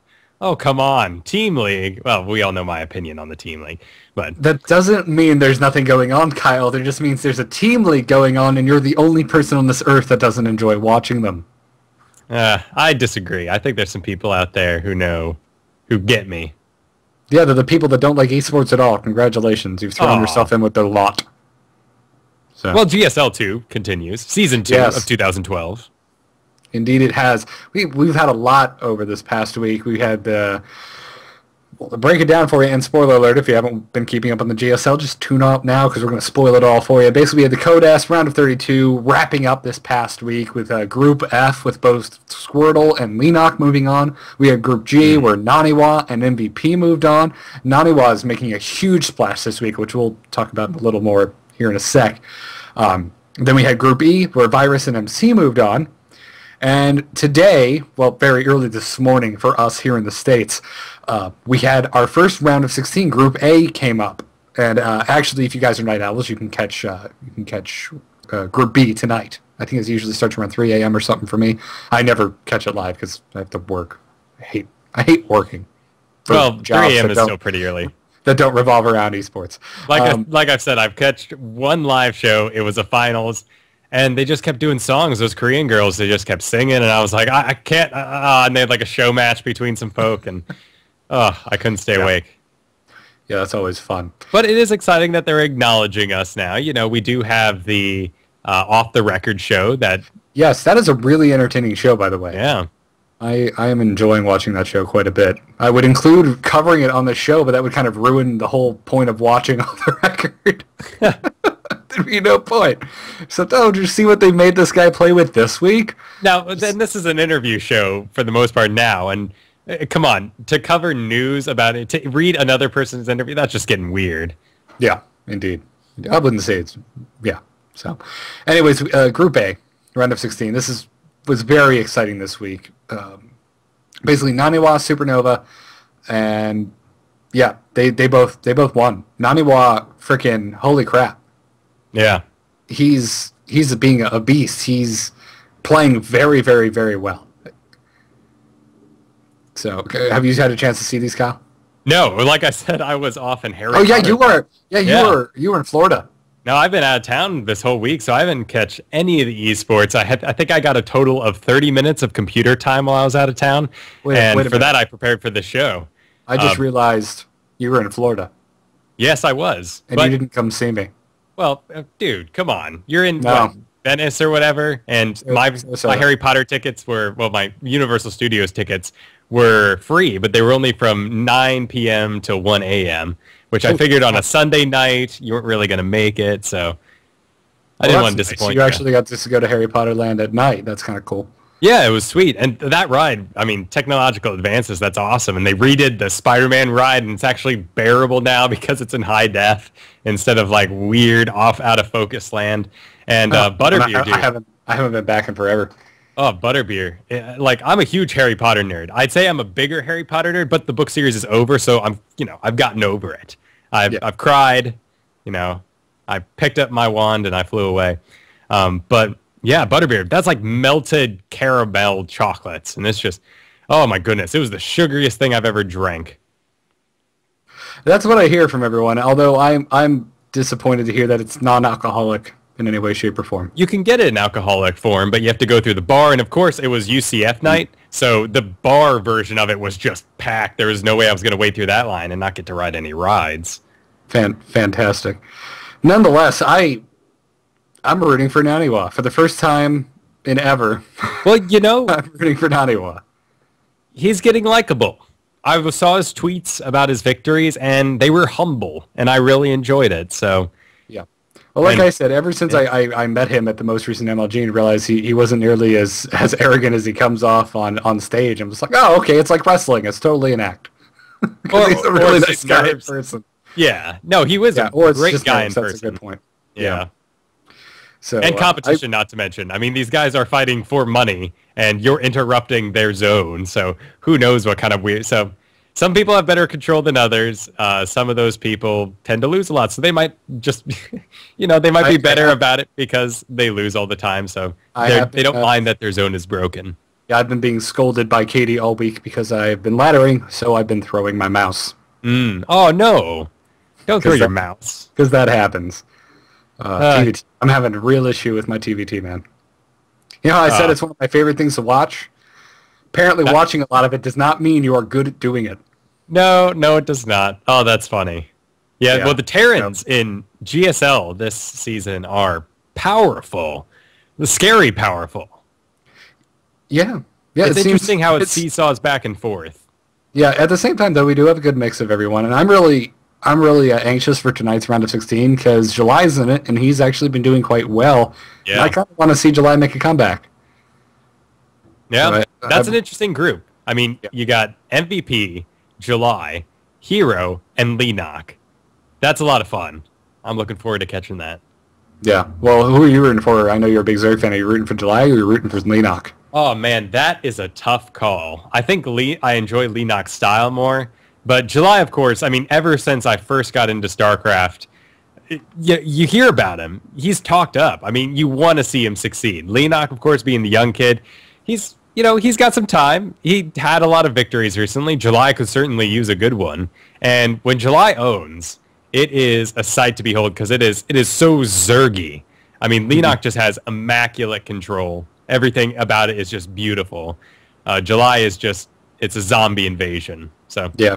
come on, Team League. Well, we all know my opinion on the Team League, but that doesn't mean there's nothing going on, Kyle. That just means there's a Team League going on, and you're the only person on this earth that doesn't enjoy watching them. I disagree. I think there's some people out there who get me. Yeah, they're the people that don't like esports at all. Congratulations, you've thrown yourself in with their lot. So. Well, GSL 2 continues. Season 2 of 2012. Indeed it has. We've had a lot over this past week. We had to break it down for you, and spoiler alert, if you haven't been keeping up on the GSL, just tune out now because we're going to spoil it all for you. Basically, we had the Codas round of 32 wrapping up this past week with Group F with both Squirtle and Leenock moving on. We had Group G where Naniwa and MVP moved on. Naniwa is making a huge splash this week, which we'll talk about a little more here in a sec. Then we had Group E where Virus and MC moved on. And today, well, very early this morning for us here in the States, we had our first round of 16. Group A came up, and actually, if you guys are night owls, you can catch Group B tonight. I think it usually starts around 3 a.m. or something for me. I never catch it live because I have to work. I hate working. Well, 3 a.m. is still pretty early. That don't revolve around esports. Like I've said, I've catched one live show. It was a finals. And they just kept doing songs. Those Korean girls, they just kept singing, and I was like, I can't. And they had like a show match between some folk, and I couldn't stay awake. Yeah, that's always fun. But it is exciting that they're acknowledging us now. You know, we do have the off the record show that. Yes, that is a really entertaining show, by the way. Yeah. I am enjoying watching that show quite a bit. I would include covering it on the show, but that would kind of ruin the whole point of watching off the record. There'd be no point. So, did you see what they made this guy play with this week? Now, then this is an interview show for the most part now, and come on, to cover news about it, to read another person's interview, that's just getting weird. Yeah, indeed. I wouldn't say it's, yeah. So, anyways, Group A, round of 16. This was very exciting this week. Basically, Naniwa, Supernova, and yeah, they both won. Naniwa, freaking holy crap. Yeah. He's being a beast. He's playing very, very, very well. So, have you had a chance to see these, Kyle? No, like I said, I was off in Harry. Oh yeah, you were. Yeah, you were in Florida. No, I've been out of town this whole week, so I haven't catch any of the esports. I think I got a total of 30 minutes of computer time while I was out of town, and for that I prepared for the show. I just realized you were in Florida. Yes, I was. And you didn't come see me. Well, dude, come on. You're in Venice or whatever, and my Harry Potter tickets were, well, my Universal Studios tickets were free, but they were only from 9 p.m. to 1 a.m., which I figured on a Sunday night, you weren't really going to make it, so I didn't want to disappoint you. You actually got to go to Harry Potter Land at night. That's kind of cool. Yeah, it was sweet. And that ride, I mean, technological advances, that's awesome. And they redid the Spider-Man ride, and it's actually bearable now because it's in high def instead of like weird out of focus land. And Butterbeer, dude. I haven't been back in forever. Oh, Butterbeer. Like, I'm a huge Harry Potter nerd. I'd say I'm a bigger Harry Potter nerd, but the book series is over, so I've gotten over it. I've cried, I picked up my wand and I flew away. But yeah, Butterbeer, that's like melted caramel chocolates. And it's just, oh my goodness, it was the sugariest thing I've ever drank. That's what I hear from everyone, although I'm disappointed to hear that it's non-alcoholic in any way, shape, or form. You can get it in alcoholic form, but you have to go through the bar. And of course, it was UCF night, So the bar version of it was just packed. There was no way I was going to wait through that line and not get to ride any rides. Fantastic. Nonetheless, I'm rooting for Naniwa for the first time in ever. Well, you know, I'm rooting for Naniwa. He's getting likable. I saw his tweets about his victories, and they were humble, and I really enjoyed it. So, yeah. Well, like I said, ever since I met him at the most recent MLG and realized he wasn't nearly as arrogant as he comes off on stage, I'm just like, oh, okay, it's like wrestling. It's totally an act. He's a really nice guy in person. Yeah. No, he was a great guy in person. That's a good point. Yeah. So, and competition, not to mention. I mean, these guys are fighting for money, and you're interrupting their zone. So who knows what kind of weird... So some people have better control than others. Some of those people tend to lose a lot. So they might just, they might be better about it because they lose all the time. So they don't mind that their zone is broken. Yeah, I've been being scolded by Katie all week because I've been laddering, so I've been throwing my mouse. Oh, no. Don't throw your mouse. Because that happens. TVT. I'm having a real issue with my TVT, man. You know how I said it's one of my favorite things to watch? Apparently watching a lot of it does not mean you are good at doing it. No, it does not. Oh, that's funny. Yeah. Well, the Terrans in GSL this season are powerful. Scary powerful. Yeah. It's interesting how it seesaws back and forth. Yeah, at the same time, though, we do have a good mix of everyone, and I'm really anxious for tonight's round of 16 because July's in it, and he's actually been doing quite well. Yeah. And I kind of want to see July make a comeback. Yeah, so that's an interesting group. I mean, you got MVP, July, Hero, and Leenock. That's a lot of fun. I'm looking forward to catching that. Yeah. Well, who are you rooting for? I know you're a big Zerg fan. Are you rooting for July or are you rooting for Leenock? Oh, man, that is a tough call. I think I enjoy Leenock's style more. But July, of course, I mean, ever since I first got into StarCraft, you hear about him. He's talked up. I mean, you want to see him succeed. Leenock, of course, being the young kid, he's got some time. He had a lot of victories recently. July could certainly use a good one. And when July owns, it is a sight to behold because it is so Zergy. I mean, Leenock just has immaculate control. Everything about it is just beautiful. July is just, it's a zombie invasion. So yeah.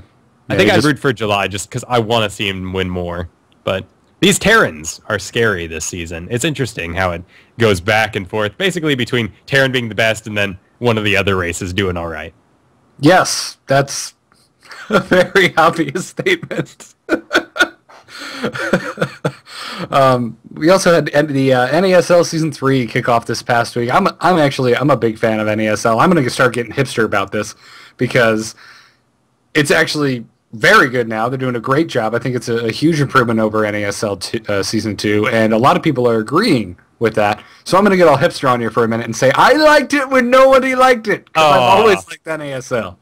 I think I'd root for July just because I want to see him win more. But these Terrans are scary this season. It's interesting how it goes back and forth, basically between Terran being the best and then one of the other races doing all right. Yes, that's a very obvious statement. We also had the NASL Season 3 kickoff this past week. I'm a big fan of NASL. I'm going to start getting hipster about this because it's actually very good now. They're doing a great job. I think it's a huge improvement over NASL Season 2, and a lot of people are agreeing with that. So I'm going to get all hipster on here for a minute and say, I liked it when nobody liked it, because I've always liked NASL.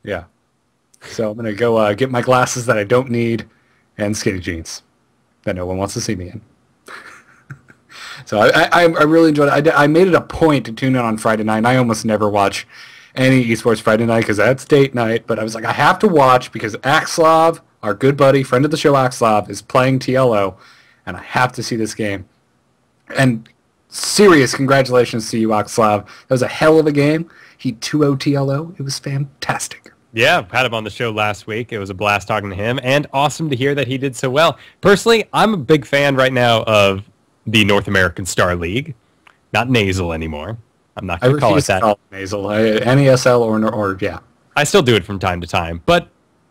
Yeah. So I'm going to go get my glasses that I don't need and skinny jeans that no one wants to see me in. So I really enjoyed it. I made it a point to tune in on Friday night, and I almost never watch any esports Friday night because that's date night, but I was like, I have to watch because Axlov, our good buddy, friend of the show Axlov, is playing TLO, and I have to see this game. And serious congratulations to you, Axlov. That was a hell of a game. He 2-0 TLO. It was fantastic. Yeah, had him on the show last week. It was a blast talking to him, and awesome to hear that he did so well. Personally, I'm a big fan right now of the North American Star League, not NASL anymore. I'm not going to call it that. NASL, NASL or yeah. I still do it from time to time, but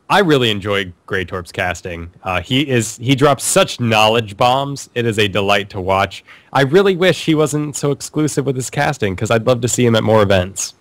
I really enjoy Greytorp's casting. He drops such knowledge bombs. It is a delight to watch. I really wish he wasn't so exclusive with his casting because I'd love to see him at more events.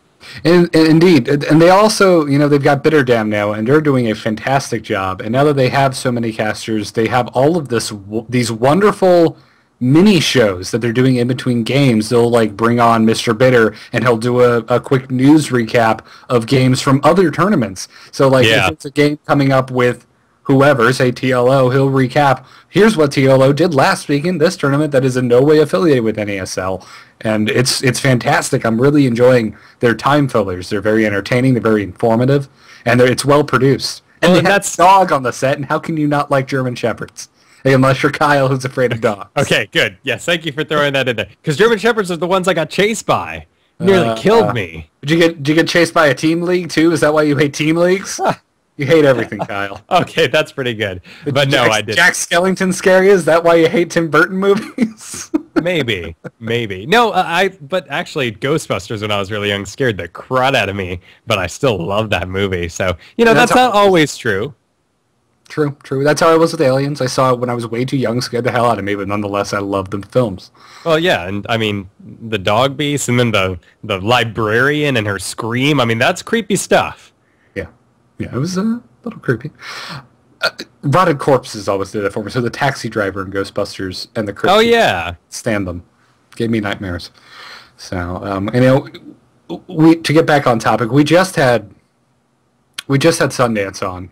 And indeed, and they also, they've got Bitterdam now, and they're doing a fantastic job. And now that they have so many casters, they have all of these wonderful mini shows that they're doing in between games. They'll bring on Mr. Bitter, and he'll do a quick news recap of games from other tournaments. So if it's a game coming up with whoever, say TLO, he'll recap, here's what TLO did last week in this tournament that is in no way affiliated with NASL. And it's fantastic. I'm really enjoying their time fillers. They're very entertaining, they're very informative, and it's well produced. And they have a dog on the set, and how can you not like German Shepherds? Unless you're Kyle, who's afraid of dogs. Okay, good. Yes, thank you for throwing that in there. Because German Shepherds are the ones I got chased by. Nearly killed me. Did you get chased by a team league too? Is that why you hate team leagues? You hate everything, Kyle. Okay, that's pretty good. But no, I didn't. Jack Skellington scary? Is that why you hate Tim Burton movies? Maybe. No, but actually, Ghostbusters when I was really young scared the crud out of me, but I still love that movie. So, that's not always true. True. That's how I was with Aliens. I saw it when I was way too young, scared the hell out of me, but nonetheless, I loved the films. Well, yeah, and I mean, the dog beast and then the librarian and her scream, I mean, that's creepy stuff. Yeah, it was a little creepy. Rotted corpses always did it for me. So the taxi driver in Ghostbusters and the crypt. Oh, yeah. Stand them. Gave me nightmares. So, to get back on topic, we just had Sundance on.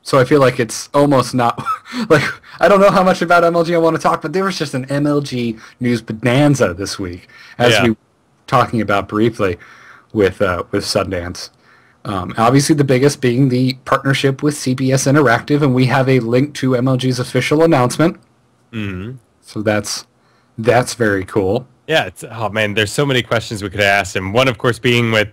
So I feel like it's almost not, like, I don't know how much about MLG I want to talk, but there was just an MLG News Bonanza this week, as we were talking about briefly with Sundance. Obviously the biggest being the partnership with CBS Interactive, and we have a link to MLG's official announcement. Mm-hmm. So that's very cool. Yeah, there's so many questions we could ask him. One, of course, being with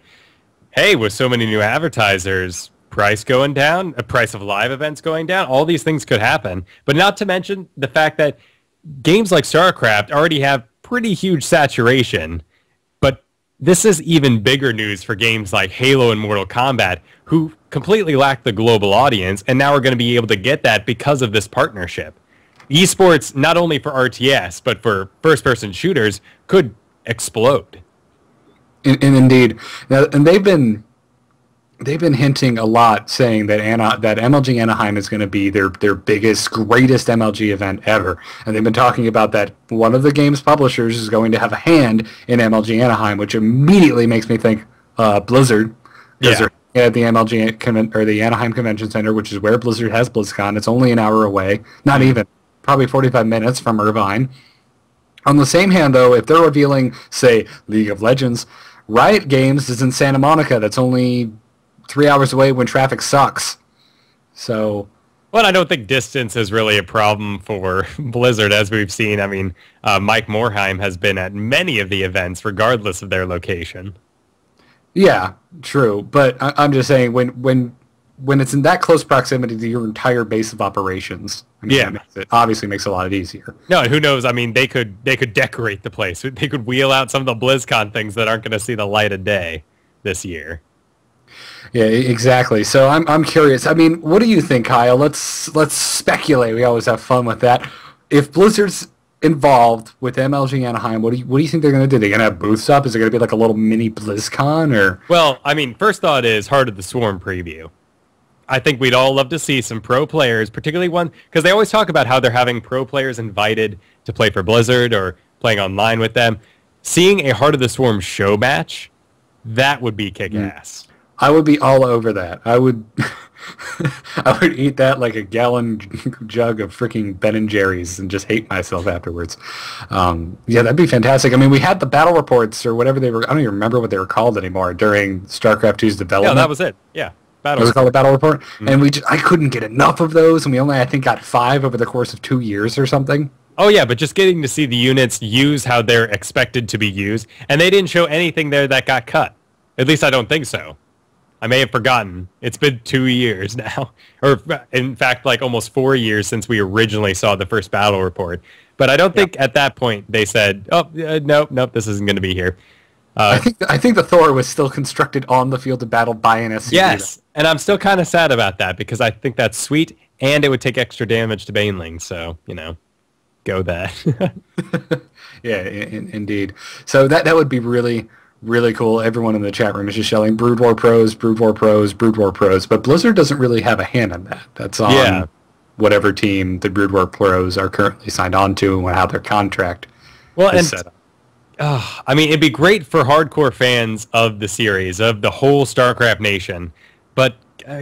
so many new advertisers, price going down, a price of live events going down, all these things could happen. But not to mention the fact that games like StarCraft already have pretty huge saturation. But this is even bigger news for games like Halo and Mortal Kombat, who completely lack the global audience, and now are going to be able to get that because of this partnership. Esports, not only for RTS, but for first-person shooters, could explode. And indeed. Now, and they've been hinting a lot, saying that MLG Anaheim is going to be their biggest, greatest MLG event ever. And they've been talking about that one of the game's publishers is going to have a hand in MLG Anaheim, which immediately makes me think Blizzard. Because they're at the the Anaheim Convention Center, which is where Blizzard has BlizzCon. It's only an hour away. Not even. Probably 45 minutes from Irvine. On the same hand, though, if they're revealing, say, League of Legends, Riot Games is in Santa Monica. That's only 3 hours away when traffic sucks. So, well, I don't think distance is really a problem for Blizzard, as we've seen. I mean, Mike Morhaime has been at many of the events, regardless of their location. Yeah, true. But I'm just saying, when it's in that close proximity to your entire base of operations, it obviously makes it a lot easier. No, and who knows? I mean, they could decorate the place. They could wheel out some of the BlizzCon things that aren't going to see the light of day this year. Yeah, exactly. So I'm curious. I mean, what do you think, Kyle? Let's speculate. We always have fun with that. If Blizzard's involved with MLG Anaheim, what do you think they're going to do? They're going to have booths up? Is it going to be like a little mini BlizzCon? Or? Well, I mean, first thought is Heart of the Swarm preview. I think we'd all love to see some pro players, particularly one, because they always talk about how they're having pro players invited to play for Blizzard or playing online with them. Seeing a Heart of the Swarm show match, that would be kick-ass. I would be all over that. I would I would eat that like a gallon jug of freaking Ben & Jerry's and just hate myself afterwards. Yeah, that'd be fantastic. I mean, we had the battle reports or whatever they were. I don't even remember what they were called anymore during StarCraft 2's development. Yeah, that was it. Yeah. It was called a battle report. Mm-hmm. And I couldn't get enough of those, and we only, I think, got 5 over the course of 2 years or something. Oh, yeah, but just getting to see the units use how they're expected to be used, and they didn't show anything there that got cut. At least I don't think so. I may have forgotten. It's been 2 years now. Or, in fact, like almost 4 years since we originally saw the first battle report. But I don't think at that point they said, nope, this isn't going to be here. I think the Thor was still constructed on the field of battle by an SCV. Yes, and I'm still kind of sad about that because I think that's sweet, and it would take extra damage to Baneling, so, go that. Yeah, indeed. So that would be really, really cool. Everyone in the chat room is just yelling, Brood War Pros, Brood War Pros, Brood War Pros, but Blizzard doesn't really have a hand in that. That's on whatever team the Brood War Pros are currently signed on to and how their contract is set up. I mean, it'd be great for hardcore fans of the series, of the whole StarCraft nation. But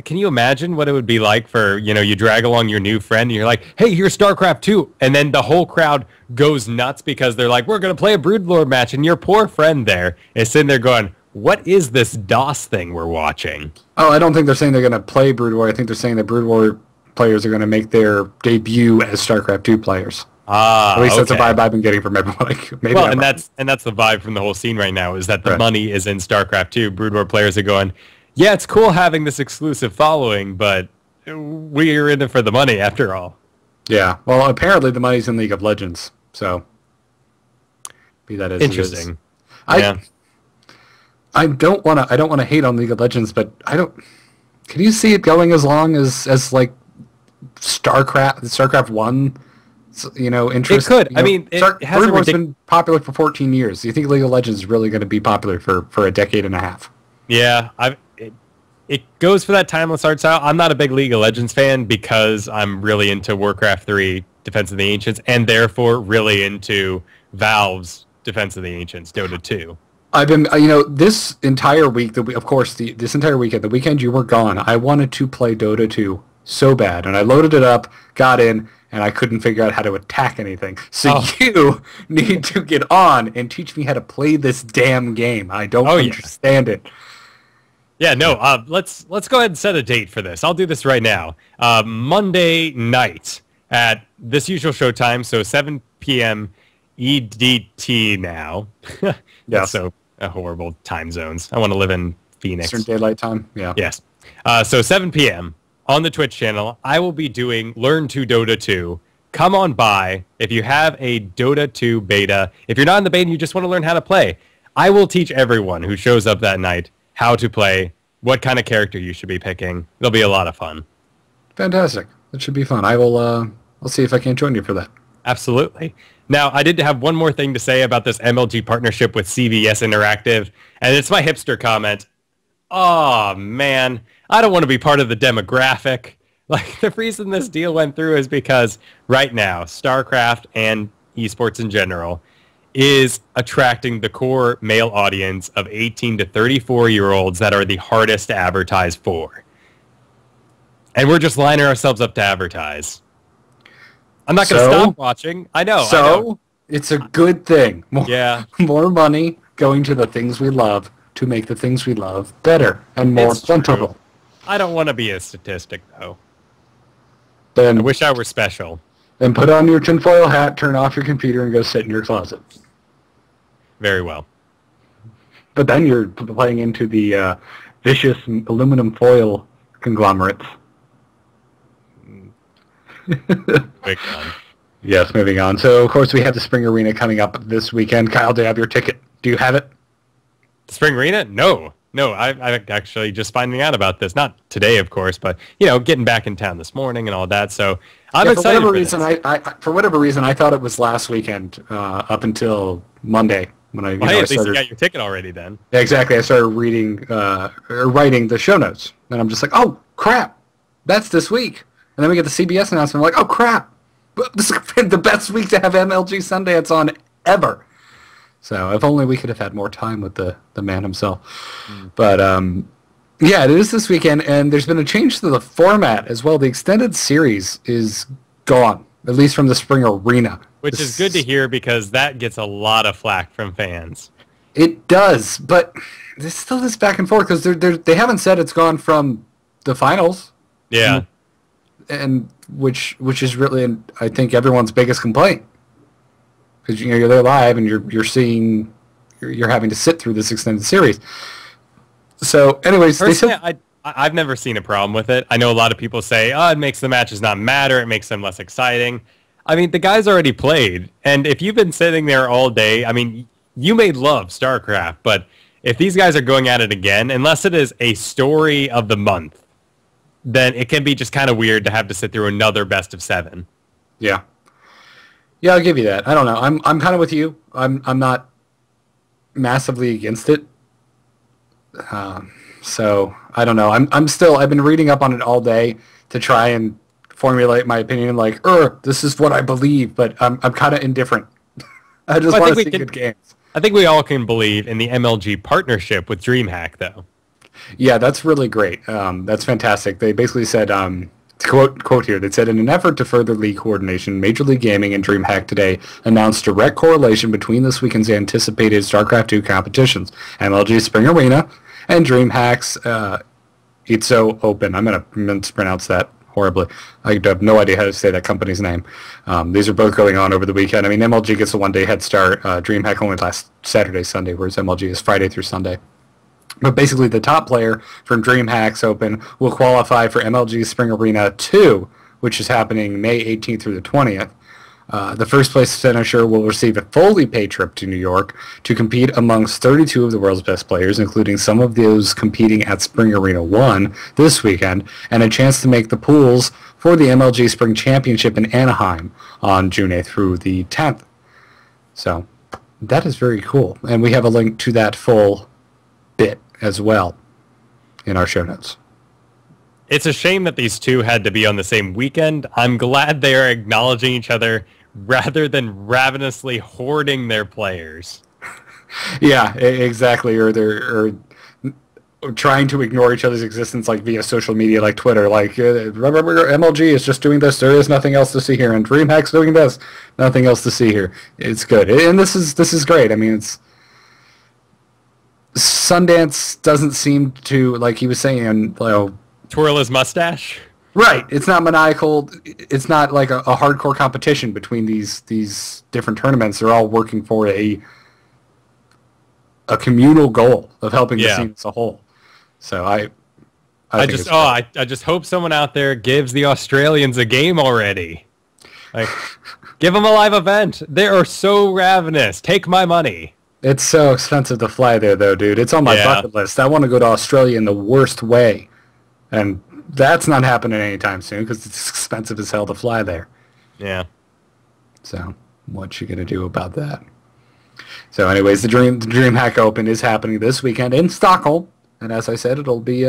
can you imagine what it would be like for, you drag along your new friend and you're like, hey, here's StarCraft 2. And then the whole crowd goes nuts because they're like, we're going to play a Broodlord match. And your poor friend there is sitting there going, what is this DOS thing we're watching? Oh, I don't think they're saying they're going to play Brood War. I think they're saying that Brood War players are going to make their debut as StarCraft 2 players. At least that's the okay. vibe I've been getting from everyone. Like, maybe Well, I'm and wrong. that's the vibe from the whole scene right now is that the Right. money is in StarCraft 2. Brood War players are going, yeah, it's cool having this exclusive following, but we're in it for the money after all. Yeah. Well, apparently the money's in League of Legends. So be that as it is. Interesting. I Yeah. I don't want to hate on League of Legends, but can you see it going as long as like StarCraft 1, interest? It could. I mean, it has Brood a War's been popular for 14 years. Do you think League of Legends is really going to be popular for a decade and a half? Yeah, it goes for that timeless art style. I'm not a big League of Legends fan because I'm really into Warcraft 3, Defense of the Ancients, and therefore really into Valve's Defense of the Ancients, Dota 2. I've been, this entire week, this entire weekend, the weekend you were gone, I wanted to play Dota 2 so bad, and I loaded it up, got in, and I couldn't figure out how to attack anything. So you need to get on and teach me how to play this damn game. I don't understand it. Yeah, no, let's go ahead and set a date for this. I'll do this right now. Monday night at this usual show time, so 7 p.m. EDT now. Yes. So horrible time zones. I want to live in Phoenix. Eastern Daylight Time, yeah. Yes. So 7 p.m. on the Twitch channel, I will be doing Learn to Dota 2. Come on by if you have a Dota 2 beta. If you're not in the beta and you just want to learn how to play, I will teach everyone who shows up that night how to play, what kind of character you should be picking. It'll be a lot of fun. Fantastic. It should be fun. I'll see if I can join you for that. Absolutely. Now, I did have one more thing to say about this MLG partnership with CBS Interactive, and it's my hipster comment. Oh, man, I don't want to be part of the demographic. Like, the reason this deal went through is because right now, StarCraft and esports in general is attracting the core male audience of 18 to 34-year-olds that are the hardest to advertise for. And we're just lining ourselves up to advertise. I'm not going to stop watching. I know. It's a good thing. More money going to the things we love to make the things we love better and more plentiful. I don't want to be a statistic, though. Then I wish I were special. Then put on your tinfoil hat, turn off your computer, and go sit in your closet. Very well. But then you're playing into the vicious aluminum foil conglomerates. Big fun. Yes, moving on. So, of course, we have the Spring Arena coming up this weekend. Kyle, do you have your ticket? Do you have it? The Spring Arena? No, I'm actually just finding out about this. Not today, of course, but, getting back in town this morning and all that. So I'm excited for this. For whatever reason, I thought it was last weekend up until Monday. When I, at least you got your ticket already then. Yeah, exactly. I started reading or writing the show notes, and I'm just like, oh, crap, that's this week. And then we get the CBS announcement. I'm like, oh, crap, this is the best week to have MLG Sundance on ever. So if only we could have had more time with the man himself. But, yeah, it is this weekend, and there's been a change to the format as well. The extended series is gone, at least from the Spring Arena. Which is good to hear because that gets a lot of flack from fans. It does, but there's still this back and forth because they haven't said it's gone from the finals. Yeah. And which is really, I think, everyone's biggest complaint. Because you're there live and you're having to sit through this extended series. So, anyways, personally, I've never seen a problem with it. I know a lot of people say, it makes the matches not matter. It makes them less exciting. I mean, the guys already played, and if you've been sitting there all day, I mean, you may love StarCraft, but if these guys are going at it again, unless it is a story of the month, then it can be just kind of weird to have to sit through another best of 7. Yeah. Yeah, I'll give you that. I don't know. I'm kind of with you. I'm not massively against it. So I don't know. I've been reading up on it all day to try and formulate my opinion. Like, this is what I believe, but I'm kind of indifferent. I just want to see good games. I think we all can believe in the MLG partnership with DreamHack, though. Yeah, that's really great. That's fantastic. They basically said, quote here, they said, in an effort to further league coordination, Major League Gaming and DreamHack today announced direct correlation between this weekend's anticipated StarCraft 2 competitions, MLG Spring Arena and DreamHack's It's So Open. I'm going to pronounce that horribly. I have no idea how to say that company's name. These are both going on over the weekend. I mean, MLG gets a one-day head start. DreamHack only lasts Saturday, Sunday, whereas MLG is Friday through Sunday. But basically, the top player from DreamHack's Open will qualify for MLG Spring Arena 2, which is happening May 18th through the 20th. The first place finisher will receive a fully paid trip to New York to compete amongst 32 of the world's best players, including some of those competing at Spring Arena 1 this weekend, and a chance to make the pools for the MLG Spring Championship in Anaheim on June 8th through the 10th. So that is very cool. And we have a link to that full bit as well in our show notes. It's a shame that these two had to be on the same weekend. I'm glad they are acknowledging each other rather than ravenously hoarding their players. Yeah, exactly. Or they're trying to ignore each other's existence, like via social media, like Twitter. Like, remember, MLG is just doing this. There is nothing else to see here, and DreamHack's doing this. Nothing else to see here. It's good, and this is great. I mean, it's Sundance doesn't seem to, like he was saying, twirl his mustache. Right. It's not maniacal. It's not like a hardcore competition between these different tournaments. They're all working for a communal goal of helping the scene as a whole. So I just hope someone out there gives the Australians a game already. Like, give them a live event. They are so ravenous. Take my money. It's so expensive to fly there, though, dude. It's on my bucket list. I want to go to Australia in the worst way. And that's not happening anytime soon because it's expensive as hell to fly there. Yeah. So what you going to do about that? So anyways, the DreamHack Open is happening this weekend in Stockholm. And as I said, it'll be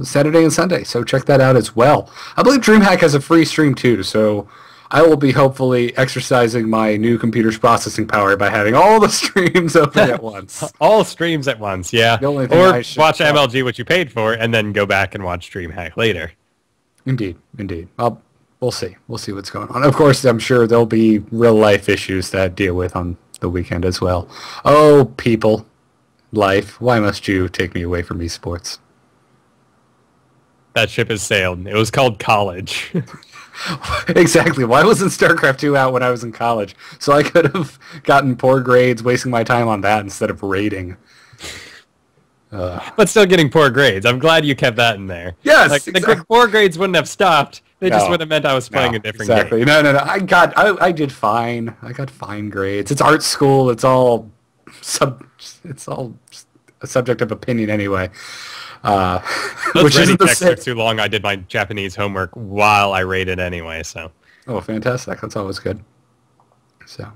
Saturday and Sunday. So check that out as well. I believe DreamHack has a free stream too. So I will be hopefully exercising my new computer's processing power by having all the streams open at once. All streams at once, yeah. The only thing or watch MLG, what you paid for, and then go back and watch DreamHack later. Indeed. We'll see. We'll see what's going on. Of course, I'm sure there'll be real-life issues that deal with on the weekend as well. Oh, people. Life. Why must you take me away from esports? That ship has sailed. It was called college. Exactly. Why wasn't StarCraft 2 out when I was in college? So I could have gotten poor grades wasting my time on that instead of raiding. But still getting poor grades. I'm glad you kept that in there. Yes, like, exactly. The poor grades wouldn't have stopped. They just would have meant I was playing a different game. No. I did fine. I got fine grades. It's art school. It's all a subject of opinion anyway. Which isn't the same. Took too long. I did my Japanese homework while I rated anyway. So. Oh, fantastic! That's always good. So,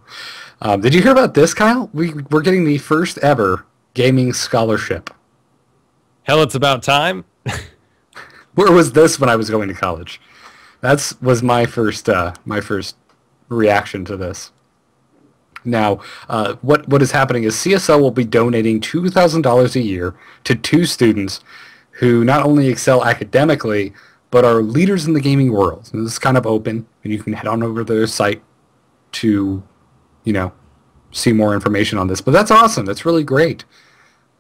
did you hear about this, Kyle? We're getting the first ever gaming scholarship. Hell, it's about time. Where was this when I was going to college? That was my first reaction to this. Now, what is happening is CSL will be donating $2,000 a year to 2 students who not only excel academically, but are leaders in the gaming world. And this is kind of open, and you can head on over to their site to, see more information on this. But that's awesome. That's really great.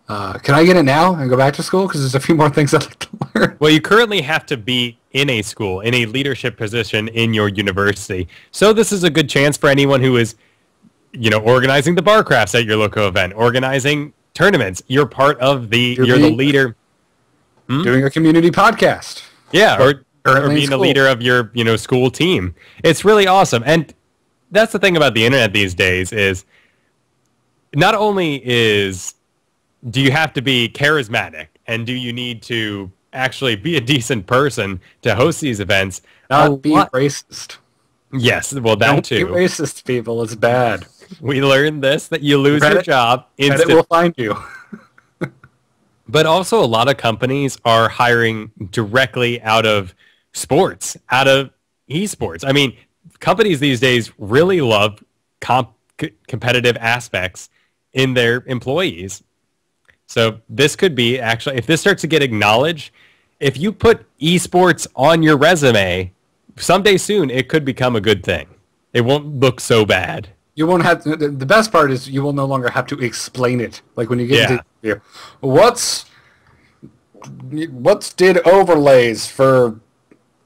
Can I get it now and go back to school? Because there's a few more things I'd like to learn. Well, you currently have to be in a school, in a leadership position in your university. So this is a good chance for anyone who is organizing the bar crafts at your local event, organizing tournaments. You're part of you're the leader. Doing a community podcast. Yeah, or being the leader of your, school team. It's really awesome. And that's the thing about the internet these days is not only do you have to be charismatic and do you need to actually be a decent person to host these events. Not be racist. Yes, well, that too. Don't be racist, people. It's bad. We learned that you lose your job instantly. Reddit will find you. But also a lot of companies are hiring directly out of sports, out of esports. I mean, companies these days really love competitive aspects in their employees. So this could be actually, if this starts to get acknowledged, if you put esports on your resume, someday soon it could become a good thing. It won't look so bad. You won't have to, the best part is you will no longer have to explain it. Like when you get into the interview, what's did overlays for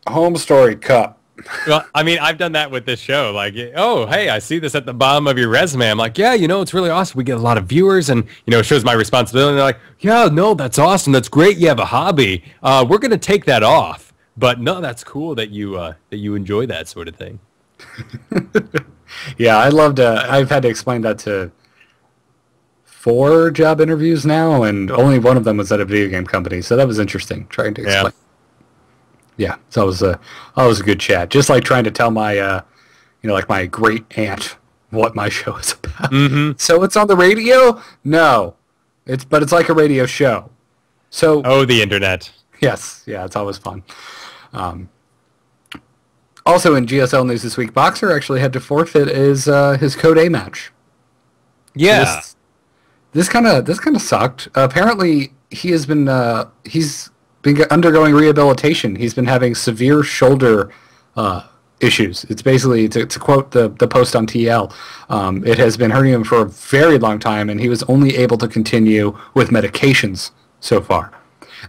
Home story cup. Well, I mean, I've done that with this show. Like, oh, hey, I see this at the bottom of your resume. I'm like, yeah, it's really awesome. We get a lot of viewers, and it shows my responsibility. And they're like, yeah, no, that's awesome. That's great. You have a hobby. We're gonna take that off. But no, that's cool that you enjoy that sort of thing. Yeah, I loved. I've had to explain that to 4 job interviews now, and only one of them was at a video game company. So that was interesting trying to explain. Yeah. Yeah, so it was a good chat. Just like trying to tell my, like my great aunt what my show is about. Mm-hmm. So it's on the radio? No, it's like a radio show. So the internet. Yes, yeah, it's always fun. Also in GSL news this week, Boxer actually had to forfeit his Code A match. Yeah, this kind of sucked. Apparently, he's been undergoing rehabilitation. He's been having severe shoulder issues. It's basically, to quote the post on TL, it has been hurting him for a very long time, and he was only able to continue with medications so far.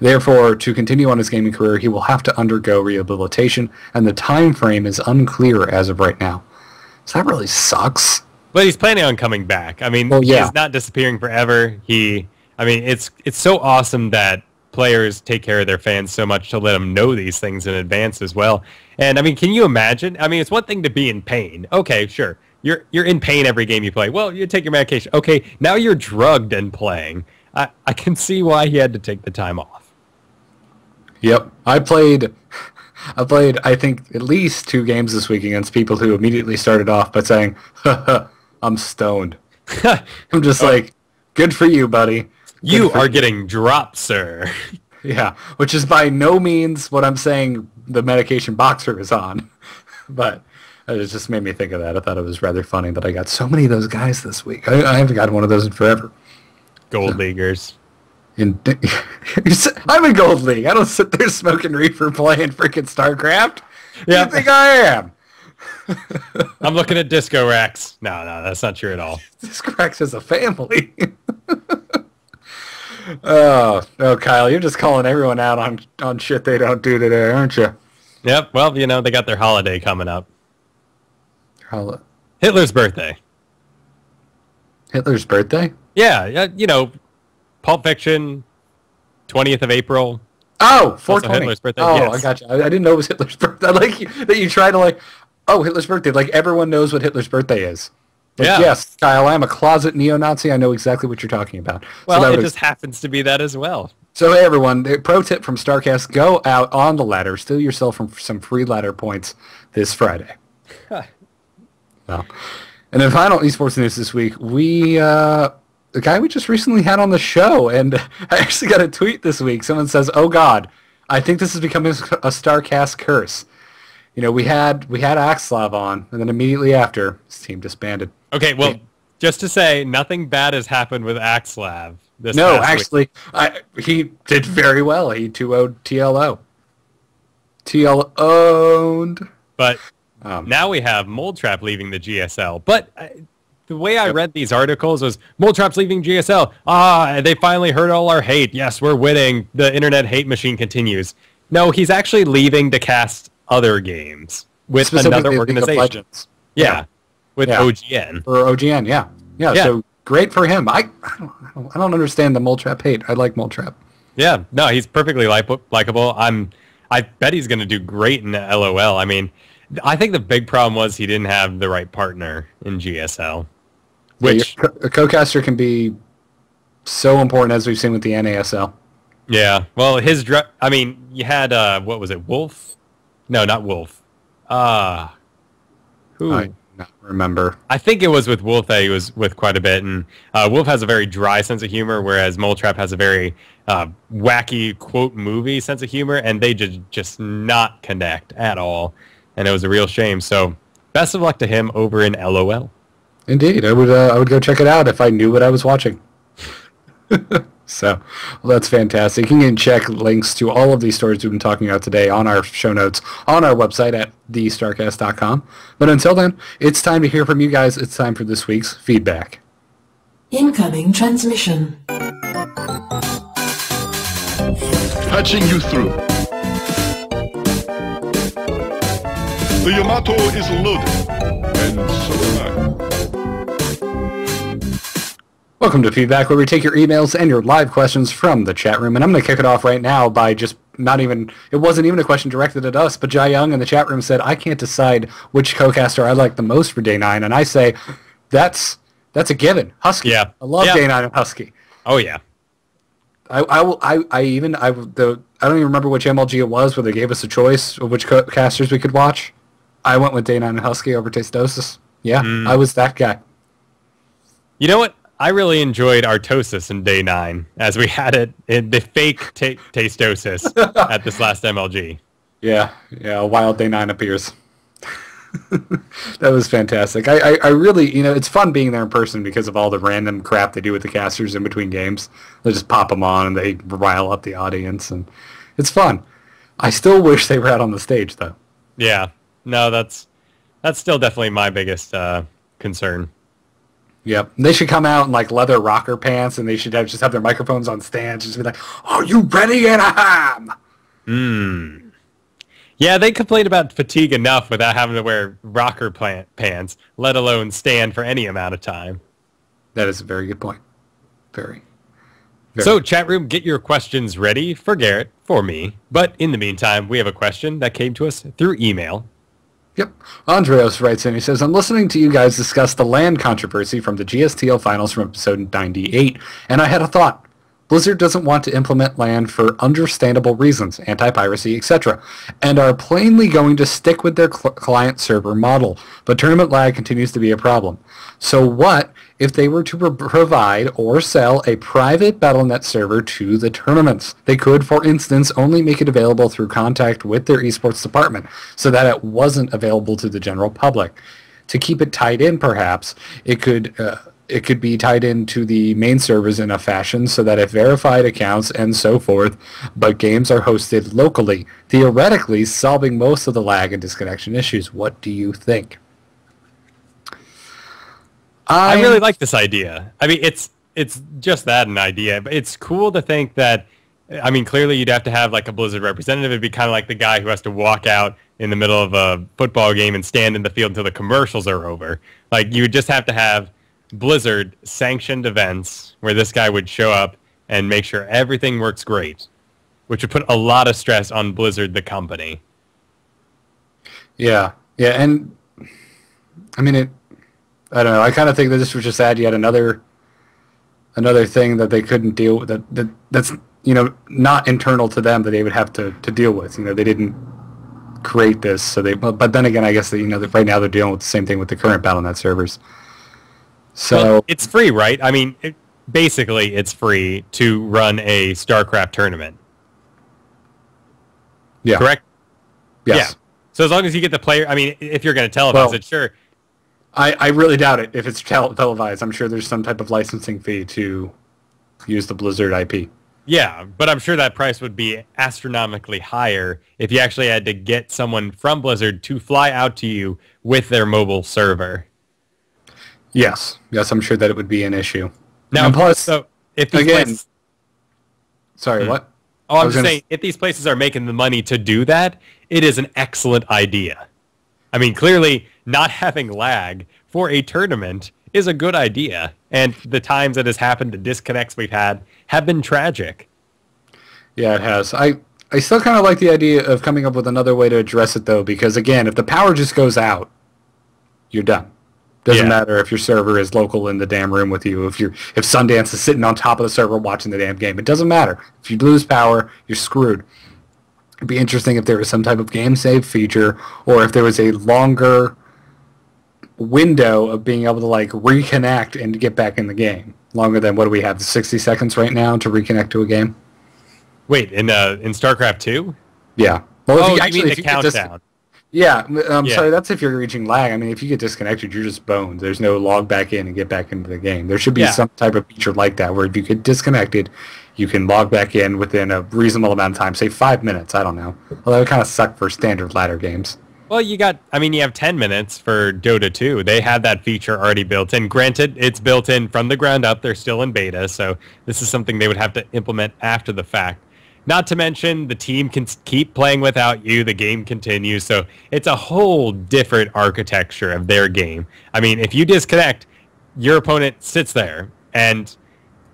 Therefore, to continue on his gaming career, he will have to undergo rehabilitation, and the time frame is unclear as of right now. So that really sucks. But he's planning on coming back. I mean, he's not disappearing forever. It's so awesome that players take care of their fans so much to let them know these things in advance as well. And I mean, can you imagine? I mean, it's one thing to be in pain. Okay, sure. You're in pain every game you play. Well, you take your medication. Okay, now you're drugged and playing. I can see why he had to take the time off. Yep. I played I think at least 2 games this week against people who immediately started off by saying, I'm stoned. I'm just like, good for you, buddy. You are getting dropped, sir. Yeah, which is by no means what I'm saying the medication Boxer is on. But it just made me think of that. I thought it was rather funny that I got so many of those guys this week. I haven't gotten one of those in forever. Gold Leaguers. I'm in Gold League. I don't sit there smoking reefer playing freaking StarCraft. Yeah. You think I am? I'm looking at Disco Rex. No, that's not true at all. Disco Rex is a family. Oh, Kyle, you're just calling everyone out on shit they don't do today, aren't you? Yep. Well, they got their holiday coming up. Hitler's birthday. Hitler's birthday? Yeah. Pulp Fiction, 20th of April. Oh, 420. Hitler's birthday. Oh, yes. I got you. I didn't know it was Hitler's birthday. I like that you try to Hitler's birthday. Like everyone knows what Hitler's birthday is. Like, yeah. Yes, Kyle, I am a closet neo-Nazi. I know exactly what you're talking about. Well, so it just happens to be that as well. So, hey, everyone, the pro tip from StarCast, go out on the ladder. Steal yourself from some free ladder points this Friday. Well, and then final esports news this week, the guy we just recently had on the show, and I actually got a tweet this week. Someone says, oh, God, I think this is becoming a StarCast curse. We had Axlav on, and then immediately after, his team disbanded. Okay, well, just to say, nothing bad has happened with Axlav this No, past actually, he did very well. He 2-0'd TLO. TLO'd. But now we have Moletrap leaving the GSL. But the way I read these articles was, Moletrap's leaving GSL. They finally heard all our hate. Yes, we're winning. The internet hate machine continues. No, he's actually leaving to cast other games with another organization. Yeah. With OGN. For OGN, yeah. So great for him. I don't understand the Moletrap hate. I like Moletrap. Yeah, no, he's perfectly likable. I bet he's going to do great in LOL. I mean, I think the big problem was he didn't have the right partner in GSL. Which a co-caster can be so important, as we've seen with the NASL. Yeah, well, you had, what was it, Wolf? No, not Wolf. Who? I not remember. I think it was with Wolf that he was with quite a bit, and Wolf has a very dry sense of humor, whereas Moletrap has a very wacky, quote, movie sense of humor, and they just not connect at all, and it was a real shame. So, best of luck to him over in LOL. Indeed, I would go check it out if I knew what I was watching. So, well, that's fantastic. You can check links to all of these stories we've been talking about today on our show notes on our website at thestarcast.com. But until then, it's time to hear from you guys. It's time for this week's feedback. Incoming transmission. Patching you through. The Yamato is loaded, and so am I. Welcome to Feedback, where we take your emails and your live questions from the chat room. And I'm going to kick it off right now by just it wasn't even a question directed at us, but Jai Young in the chat room said, I can't decide which co-caster I like the most for Day 9. And I say, that's a given. Husky. Yeah. I love Day 9 and Husky. Oh, yeah. I don't even remember which MLG it was where they gave us a choice of which casters we could watch. I went with Day 9 and Husky over Tastosis. Yeah, I was that guy. You know what? I really enjoyed Artosis in Day 9, as we had it in the fake Tastosis at this last MLG. Yeah, a wild Day 9 appears. That was fantastic. I really, it's fun being there in person because of all the random crap they do with the casters in between games. They just pop them on and they rile up the audience, and it's fun. I still wish they were out on the stage, though. Yeah, no, that's still definitely my biggest concern. Yep. They should come out in like leather rocker pants, and they should just have their microphones on stands, just be like, "Are you ready, Anaheim?" Yeah, they complain about fatigue enough without having to wear rocker pants, let alone stand for any amount of time. That is a very good point. Very. So, chat room, get your questions ready for Garrett, for me. But in the meantime, we have a question that came to us through email. Yep. Andreas writes in, he says, I'm listening to you guys discuss the land controversy from the GSTL finals from episode 98, and I had a thought. Blizzard doesn't want to implement land for understandable reasons, anti-piracy, etc., and are plainly going to stick with their client-server model, but tournament lag continues to be a problem. So what if they were to provide or sell a private Battle.net server to the tournaments? They could, for instance, only make it available through contact with their esports department, so that it wasn't available to the general public. To keep it tied in, perhaps, it could be tied into the main servers in a fashion so that if verified accounts and so forth, but games are hosted locally, theoretically solving most of the lag and disconnection issues. What do you think? I really like this idea. I mean, it's just that, an idea, but it's cool to think that, I mean, clearly you'd have to have like a Blizzard representative. It'd be kind of like the guy who has to walk out in the middle of a football game and stand in the field until the commercials are over. Like, you would just have to have Blizzard sanctioned events where this guy would show up and make sure everything works great, which would put a lot of stress on Blizzard, the company. Yeah, and I mean, I don't know. I kind of think that this would just add yet another thing that they couldn't deal with. That's not internal to them that they would have to deal with. They didn't create this, so they. But then again, I guess that that right now they're dealing with the same thing with the current Battle.net servers. So well, it's free, right? I mean, basically, it's free to run a StarCraft tournament. Yeah. Correct? Yes. Yeah. So as long as you get the player, I mean, if you're going to televise it, sure. I really doubt it if it's televised. I'm sure there's some type of licensing fee to use the Blizzard IP. Yeah, but I'm sure that price would be astronomically higher if you actually had to get someone from Blizzard to fly out to you with their mobile server. Yes, I'm sure that it would be an issue. Now, and plus, so if these again, places, sorry, what? Oh, I'm just saying, if these places are making the money to do that, it is an excellent idea. I mean, clearly, not having lag for a tournament is a good idea, and the times that has happened, the disconnects we've had, have been tragic. Yeah, it has. I still kind of like the idea of coming up with another way to address it, though, because, again, if the power just goes out, you're done. Doesn't matter if your server is local in the damn room with you. If Sundance is sitting on top of the server watching the damn game, it doesn't matter. If you lose power, you're screwed. It'd be interesting if there was some type of game save feature, or if there was a longer window of being able to like reconnect and get back in the game. Longer than, what do we have, 60 seconds right now to reconnect to a game? Wait, in StarCraft 2? Yeah. Well, you mean the countdown? Sorry, that's if you're reaching lag. I mean, if you get disconnected, you're just boned. There's no log back in and get back into the game. There should be some type of feature like that where if you get disconnected, you can log back in within a reasonable amount of time, say 5 minutes. I don't know. Well, that would kind of suck for standard ladder games. Well, you have 10 minutes for Dota 2. They had that feature already built in. Granted, it's built in from the ground up. They're still in beta, so this is something they would have to implement after the fact. Not to mention, the team can keep playing without you. The game continues. So it's a whole different architecture of their game. I mean, if you disconnect, your opponent sits there. And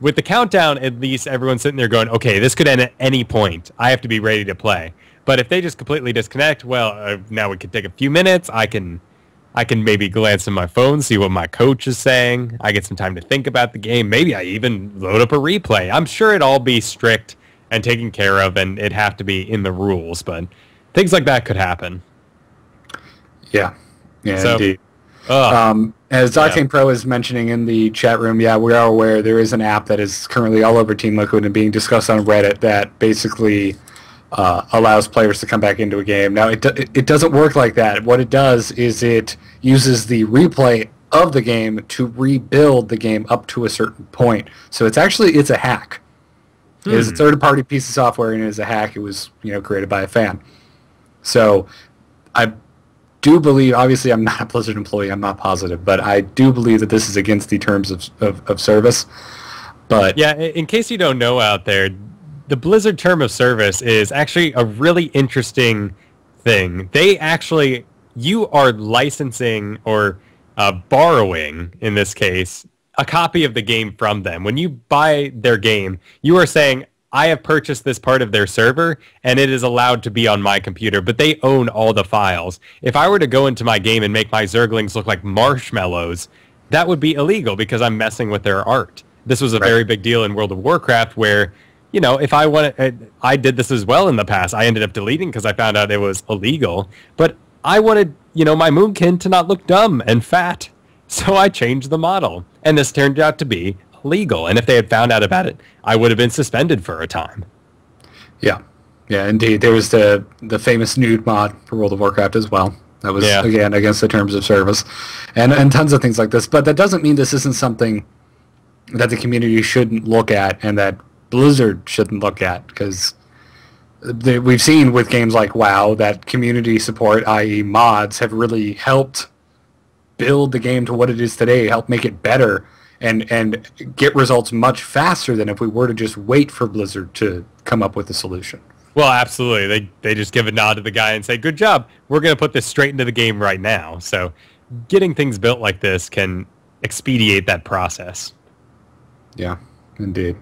with the countdown, at least everyone's sitting there going, okay, this could end at any point. I have to be ready to play. But if they just completely disconnect, well, now we can take a few minutes. I can maybe glance at my phone, see what my coach is saying. I get some time to think about the game. Maybe I even load up a replay. I'm sure it'd all be strict and taken care of, and it'd have to be in the rules, but things like that could happen. Yeah, So, indeed. As Octane Pro is mentioning in the chat room, we are aware there is an app that is currently all over Team Liquid and being discussed on Reddit that basically allows players to come back into a game. Now, it doesn't work like that. What it does is it uses the replay of the game to rebuild the game up to a certain point. So it's a hack. It is a third-party piece of software, and it is a hack. It was, created by a fan. So I do believe, obviously I'm not a Blizzard employee, I'm not positive, but I do believe that this is against the terms of service. But yeah, in case you don't know out there, the Blizzard term of service is actually a really interesting thing. You are licensing or borrowing, in this case, a copy of the game from them. When you buy their game, you are saying, I have purchased this part of their server, and it is allowed to be on my computer, but they own all the files. If I were to go into my game and make my Zerglings look like marshmallows, that would be illegal because I'm messing with their art. This was a very big deal in World of Warcraft where, if I did this as well in the past. I ended up deleting because I found out it was illegal, but I wanted, my Moonkin to not look dumb and fat. So I changed the model, and this turned out to be illegal. And if they had found out about it, I would have been suspended for a time. Yeah, indeed. There was the famous nude mod for World of Warcraft as well. That was, again, against the terms of service. And tons of things like this. But that doesn't mean this isn't something that the community shouldn't look at and that Blizzard shouldn't look at, because we've seen with games like WoW that community support, i.e. mods, have really helped build the game to what it is today, help make it better, and get results much faster than if we were to just wait for Blizzard to come up with a solution. Well, absolutely. They just give a nod to the guy and say, good job, we're going to put this straight into the game right now. So getting things built like this can expedite that process. Yeah, indeed.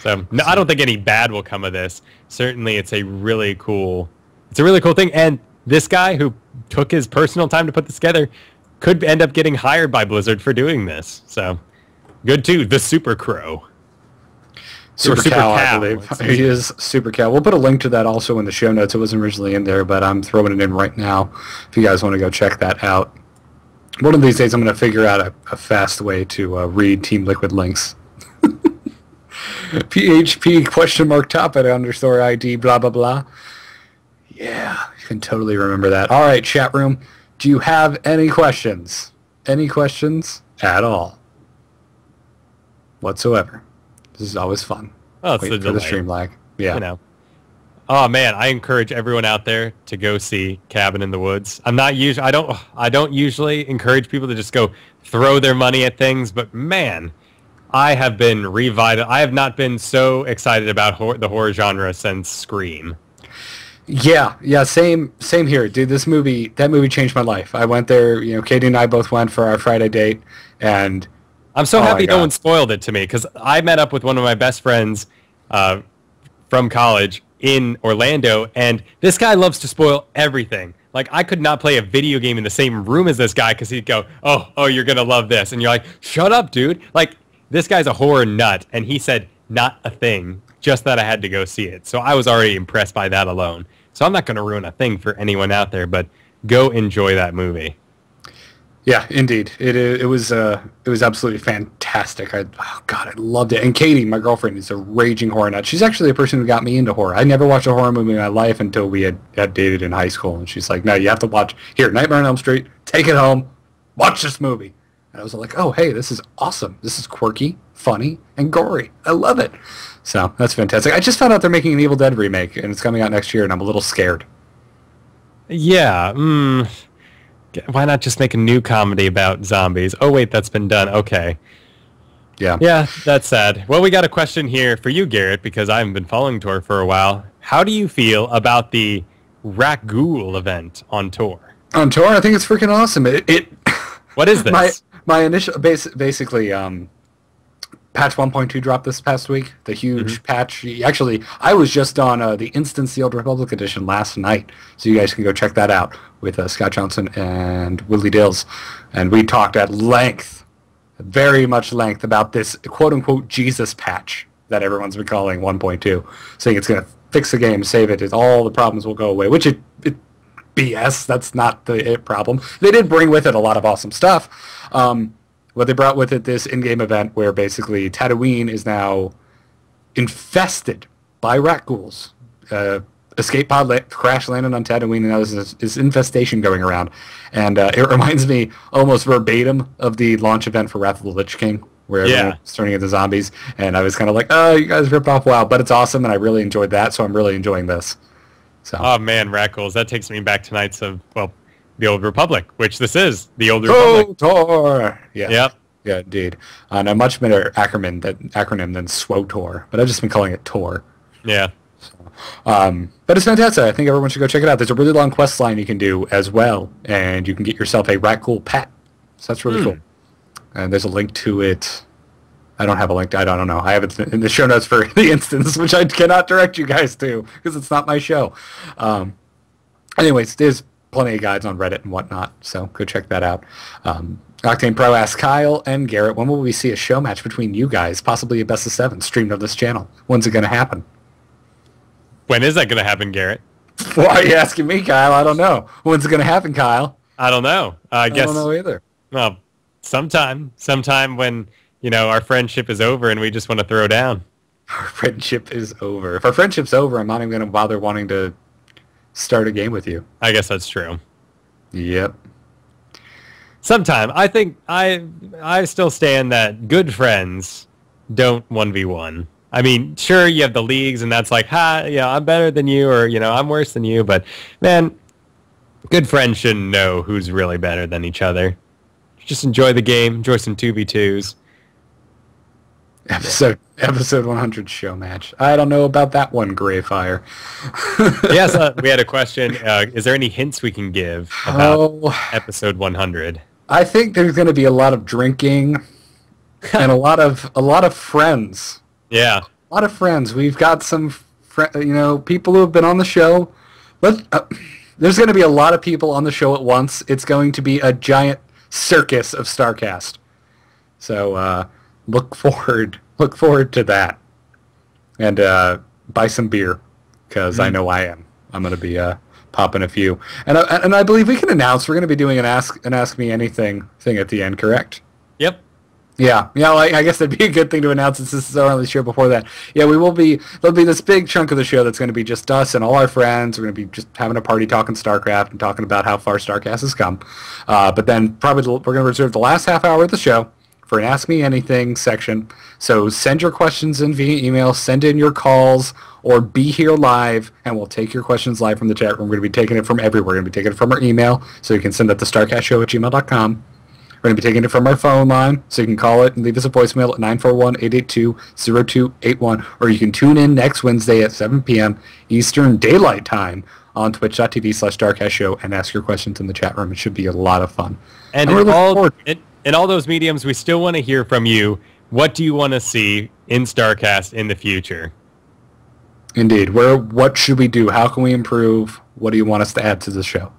So no, I don't think any bad will come of this. Certainly it's a really cool thing. And this guy who took his personal time to put this together could end up getting hired by Blizzard for doing this. So good too. The Super Crow. Super Cow, I believe. He is Super Cow. We'll put a link to that also in the show notes. It wasn't originally in there, but I'm throwing it in right now if you guys want to go check that out. One of these days I'm going to figure out a fast way to read Team Liquid links. PHP !topic_ID blah blah blah. Yeah, you can totally remember that. All right, chat room. Do you have any questions? Any questions at all? Whatsoever. This is always fun. Oh, it's Wait for the stream lag. Yeah. Oh man, I encourage everyone out there to go see Cabin in the Woods. I don't usually encourage people to just go throw their money at things, but man, I have been I have not been so excited about the horror genre since Scream. Yeah, same here, dude. That movie changed my life. I went there, Katie and I both went for our Friday date, and I'm so happy no one spoiled it to me, because I met up with one of my best friends from college in Orlando, and this guy loves to spoil everything. Like, I could not play a video game in the same room as this guy, because he'd go, oh, you're going to love this. And you're like, shut up, dude. Like, this guy's a horror nut, and he said not a thing, just that I had to go see it. So I was already impressed by that alone. So I'm not going to ruin a thing for anyone out there, but go enjoy that movie. Yeah, indeed. It was absolutely fantastic. I loved it. And Katie, my girlfriend, is a raging horror nut. She's actually the person who got me into horror. I never watched a horror movie in my life until we had dated in high school. And she's like, no, you have to watch, here, Nightmare on Elm Street, take it home, watch this movie. And I was like, oh, hey, this is awesome. This is quirky, funny, and gory. I love it. So that's fantastic. I just found out they're making an Evil Dead remake, and it's coming out next year, and I'm a little scared. Yeah, why not just make a new comedy about zombies? Oh, wait, that's been done. Okay. Yeah. Yeah, that's sad. Well, we got a question here for you, Garrett, because I haven't been following Tor for a while. How do you feel about the Rakghoul event on Tor? On Tor, I think it's freaking awesome. What is this? My initial basically patch 1.2 dropped this past week. The huge patch. Actually, I was just on the Instant Sealed Republic edition last night, so you guys can go check that out with Scott Johnson and Willie Dills, and we talked at length. Very much length about this quote-unquote Jesus patch that everyone's been calling 1.2, saying it's going to fix the game, save it, all the problems will go away, which it BS. That's not the problem. They did bring with it a lot of awesome stuff. What they brought with it, this in-game event where basically Tatooine is now infested by Rakghouls. Escape pod crash landed on Tatooine, and now there's this infestation going around. And it reminds me almost verbatim of the launch event for Wrath of the Lich King, where everyone was turning into zombies. And I was kind of like, oh, you guys ripped off WoW, but it's awesome, and I really enjoyed that, so I'm really enjoying this. So. Oh, man, Rakghouls. That takes me back to Knights of, well, the Old Republic, which this is, the Old Republic. Tor! Yeah. Yep. Yeah, indeed. And a much better acronym than SWOTOR, but I've just been calling it Tor. Yeah. But it's fantastic. I think everyone should go check it out. There's a really long quest line you can do as well, and you can get yourself a Rakghoul pet. So that's really cool. And there's a link to it. I don't have a link. I don't know. I have it in the show notes for the instance, which I cannot direct you guys to because it's not my show. Anyways, there's plenty of guides on Reddit and whatnot, so go check that out. Octane Pro asks Kyle and Garrett, when will we see a show match between you guys, possibly a best of 7 streamed on this channel? When's it going to happen? When is that going to happen, Garrett? Why are you asking me, Kyle? I don't know. When's it going to happen, Kyle? I don't know. I guess. I don't know either. Well, sometime when, our friendship is over and we just want to throw down. Our friendship is over. If our friendship's over, I'm not even going to bother wanting to start a game with you. I guess that's true. Yep. Sometime. I think I still stand that good friends don't 1v1. I mean, sure, you have the leagues, and that's like, I'm better than you, or, I'm worse than you, but, man, good friends shouldn't know who's really better than each other. Just enjoy the game, enjoy some 2v2s. Episode 100 show match. I don't know about that one, Greyfire. Yes, we had a question. Is there any hints we can give about episode 100? I think there's going to be a lot of drinking and a lot of friends. Yeah. A lot of friends. We've got some, people who have been on the show. There's going to be a lot of people on the show at once. It's going to be a giant circus of StarCast. So look forward to that. And buy some beer, because I know I am. I'm going to be popping a few. And I believe we can announce we're going to be doing an Ask Me Anything thing at the end, correct? Yep. Yeah, I guess that'd be a good thing to announce since this is our only show before that. Yeah, there'll be this big chunk of the show that's going to be just us and all our friends. We're going to be just having a party talking StarCraft and talking about how far StarCast has come. But then probably we're going to reserve the last half hour of the show for an Ask Me Anything section. So send your questions in via email, send in your calls, or be here live, and we'll take your questions live from the chat room. We're going to be taking it from everywhere. We're going to be taking it from our email, so you can send that to starcastshow@gmail.com. We're going to be taking it from our phone line, so you can call it and leave us a voicemail at 941-882-0281, or you can tune in next Wednesday at 7 p.m. Eastern Daylight Time on twitch.tv/StarCastShow and ask your questions in the chat room. It should be a lot of fun. And in all those mediums, we still want to hear from you. What do you want to see in StarCast in the future? Indeed. What should we do? How can we improve? What do you want us to add to the show?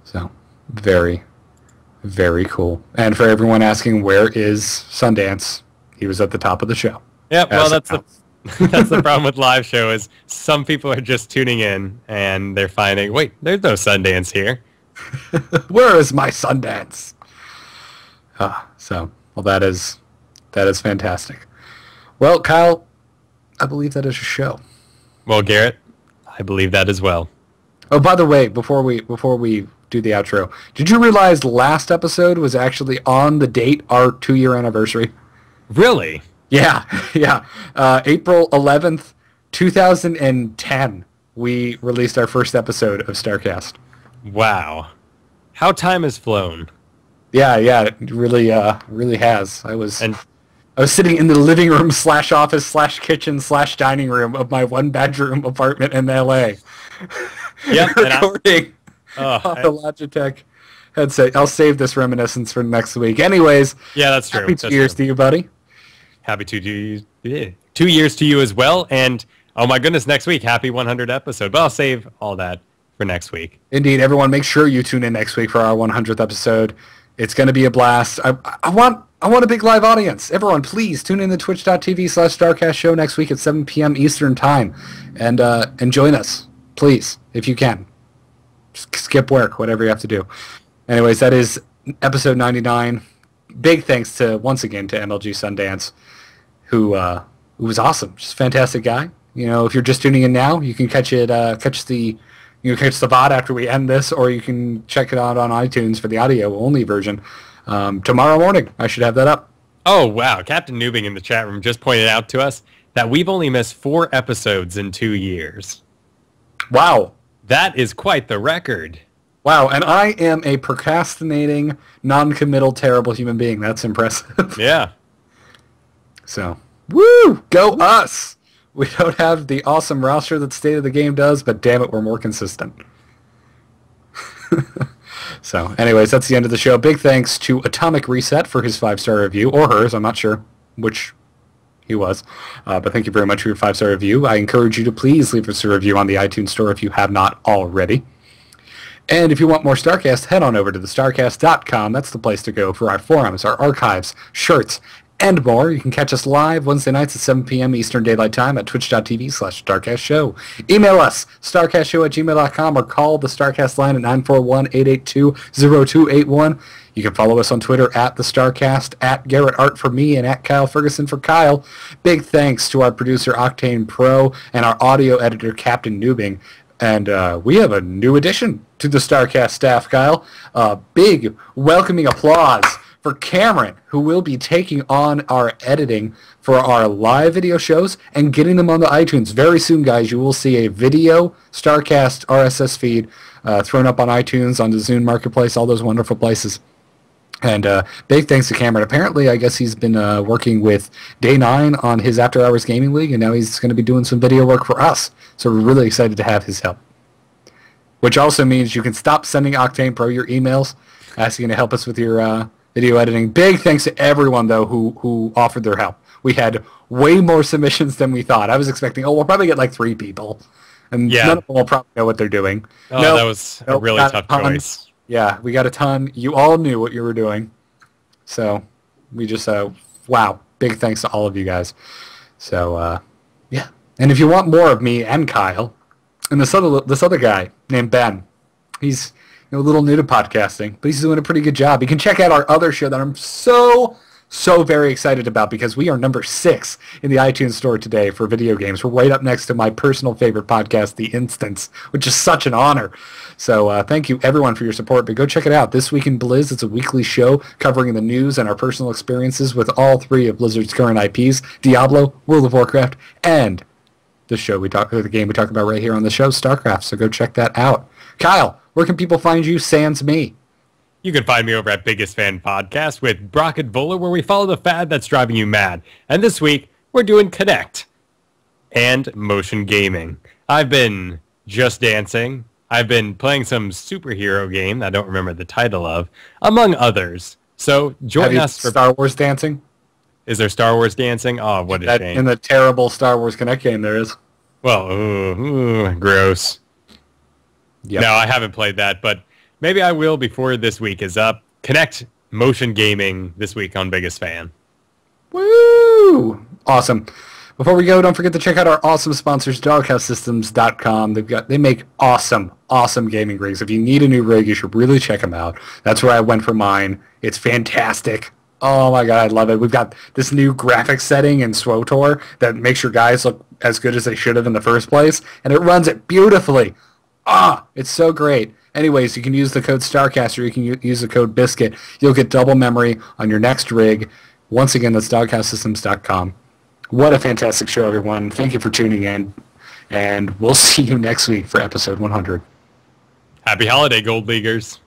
So, very, very cool. And for everyone asking, where is Sundance? He was at the top of the show. Yeah, well, that's the problem with live show is some people are just tuning in and they're finding, wait, there's no Sundance here. Where is my Sundance? Well, that is fantastic. Well, Kyle, I believe that is a show. Well, Garrett, I believe that as well. Oh, by the way, before we do the outro, did you realize last episode was actually on the date our 2-year anniversary? Really? Yeah. April 11th, 2010, we released our first episode of StarCast. Wow. How time has flown. Yeah, it really has. I was And sitting in the living room / office / kitchen / dining room of my 1-bedroom apartment in LA. Yep, recording oh, off the Logitech headset. I'll save this reminiscence for next week. Anyways, yeah, that's true. Happy That's 2 years true. to you, buddy. Happy 2 years to you as well. And oh my goodness, next week, happy 100 episode. But I'll save all that for next week. Indeed, everyone, make sure you tune in next week for our 100th episode. It's going to be a blast. I want a big live audience. Everyone, please tune in to twitch.tv/StarCast show next week at 7 p.m. Eastern time, and join us, please, if you can. Just skip work, whatever you have to do. Anyways, that is episode 99. Big thanks once again to MLG Sundance, who was awesome. Just a fantastic guy. You know, if you're just tuning in now, you can catch the VOD after we end this, or you can check it out on iTunes for the audio-only version tomorrow morning. I should have that up. Oh, wow. Captain Noobing in the chat room just pointed out to us that we've only missed 4 episodes in 2 years. Wow. That is quite the record. Wow, and I am a procrastinating, non-committal, terrible human being. That's impressive. Yeah. So, woo! Go us! We don't have the awesome roster that State of the Game does, but damn it, we're more consistent. So, anyways, that's the end of the show. Big thanks to Atomic Reset for his 5-star review, or hers, I'm not sure which he was. But thank you very much for your 5-star review. I encourage you to please leave us a review on the iTunes Store if you have not already. And if you want more StarCast, head on over to thestarcast.com. That's the place to go for our forums, our archives, shirts, and more. You can catch us live Wednesday nights at 7 p.m. Eastern Daylight Time at twitch.tv/StarCast Show. Email us, starcastshow@gmail.com, or call the StarCast line at 941-882-0281. You can follow us on Twitter at the StarCast, at Garrett Art for me, and at Kyle Ferguson for Kyle. Big thanks to our producer Octane Pro and our audio editor Captain Noobing. And we have a new addition to the StarCast staff, Kyle. Big welcoming applause for Cameron, who will be taking on our editing for our live video shows and getting them on the iTunes. Very soon, guys, you will see a video StarCast RSS feed thrown up on iTunes, on the Zune Marketplace, all those wonderful places. And big thanks to Cameron. Apparently, I guess he's been working with Day 9 on his After Hours Gaming League, and now he's going to be doing some video work for us. So we're really excited to have his help. Which also means you can stop sending Octane Pro your emails, asking to help us with your video editing. Big thanks to everyone, though, who offered their help. We had way more submissions than we thought. I was expecting, we'll probably get like 3 people. And none of them will probably know what they're doing. Oh, that was a really tough choice. Yeah, we got a ton. You all knew what you were doing. So we just, wow, big thanks to all of you guys. So, yeah. And if you want more of me and Kyle, and this other guy named Ben, he's a little new to podcasting, but he's doing a pretty good job. You can check out our other show that I'm so very excited about, because we are number 6 in the iTunes Store today for video games. We're right up next to my personal favorite podcast, The Instance, which is such an honor. So thank you, everyone, for your support. But go check it out. This Week in Blizz, it's a weekly show covering the news and our personal experiences with all 3 of Blizzard's current IPs, Diablo, World of Warcraft, and the game we talk about right here on the show, StarCraft. So go check that out. Kyle, where can people find you sans me? You can find me over at Biggest Fan Podcast with Brock and Vola, where we follow the fad that's driving you mad. And this week, we're doing Connect and motion gaming. I've been just dancing. I've been playing some superhero game that I don't remember the title of, among others. So join us for Star Wars dancing. Is there Star Wars dancing? Oh, what a shame. In the terrible Star Wars Connect game there is. Well, gross. Yep. No, I haven't played that, but maybe I will before this week is up. Connect motion gaming this week on Biggest Fan. Woo! Awesome. Before we go, don't forget to check out our awesome sponsors, doghouse-systems.com. They make awesome gaming rigs. If you need a new rig, you should really check them out. That's where I went for mine. It's fantastic. Oh my god, I love it. We've got this new graphics setting in SWTOR that makes your guys look as good as they should have in the first place, and it runs it beautifully. It's so great. Anyways, you can use the code StarCast, or you can use the code Biscuit. You'll get double memory on your next rig. Once again, that's doghouse-systems.com. What a fantastic show, everyone. Thank you for tuning in, and we'll see you next week for episode 100. Happy holiday, Gold Leaguers.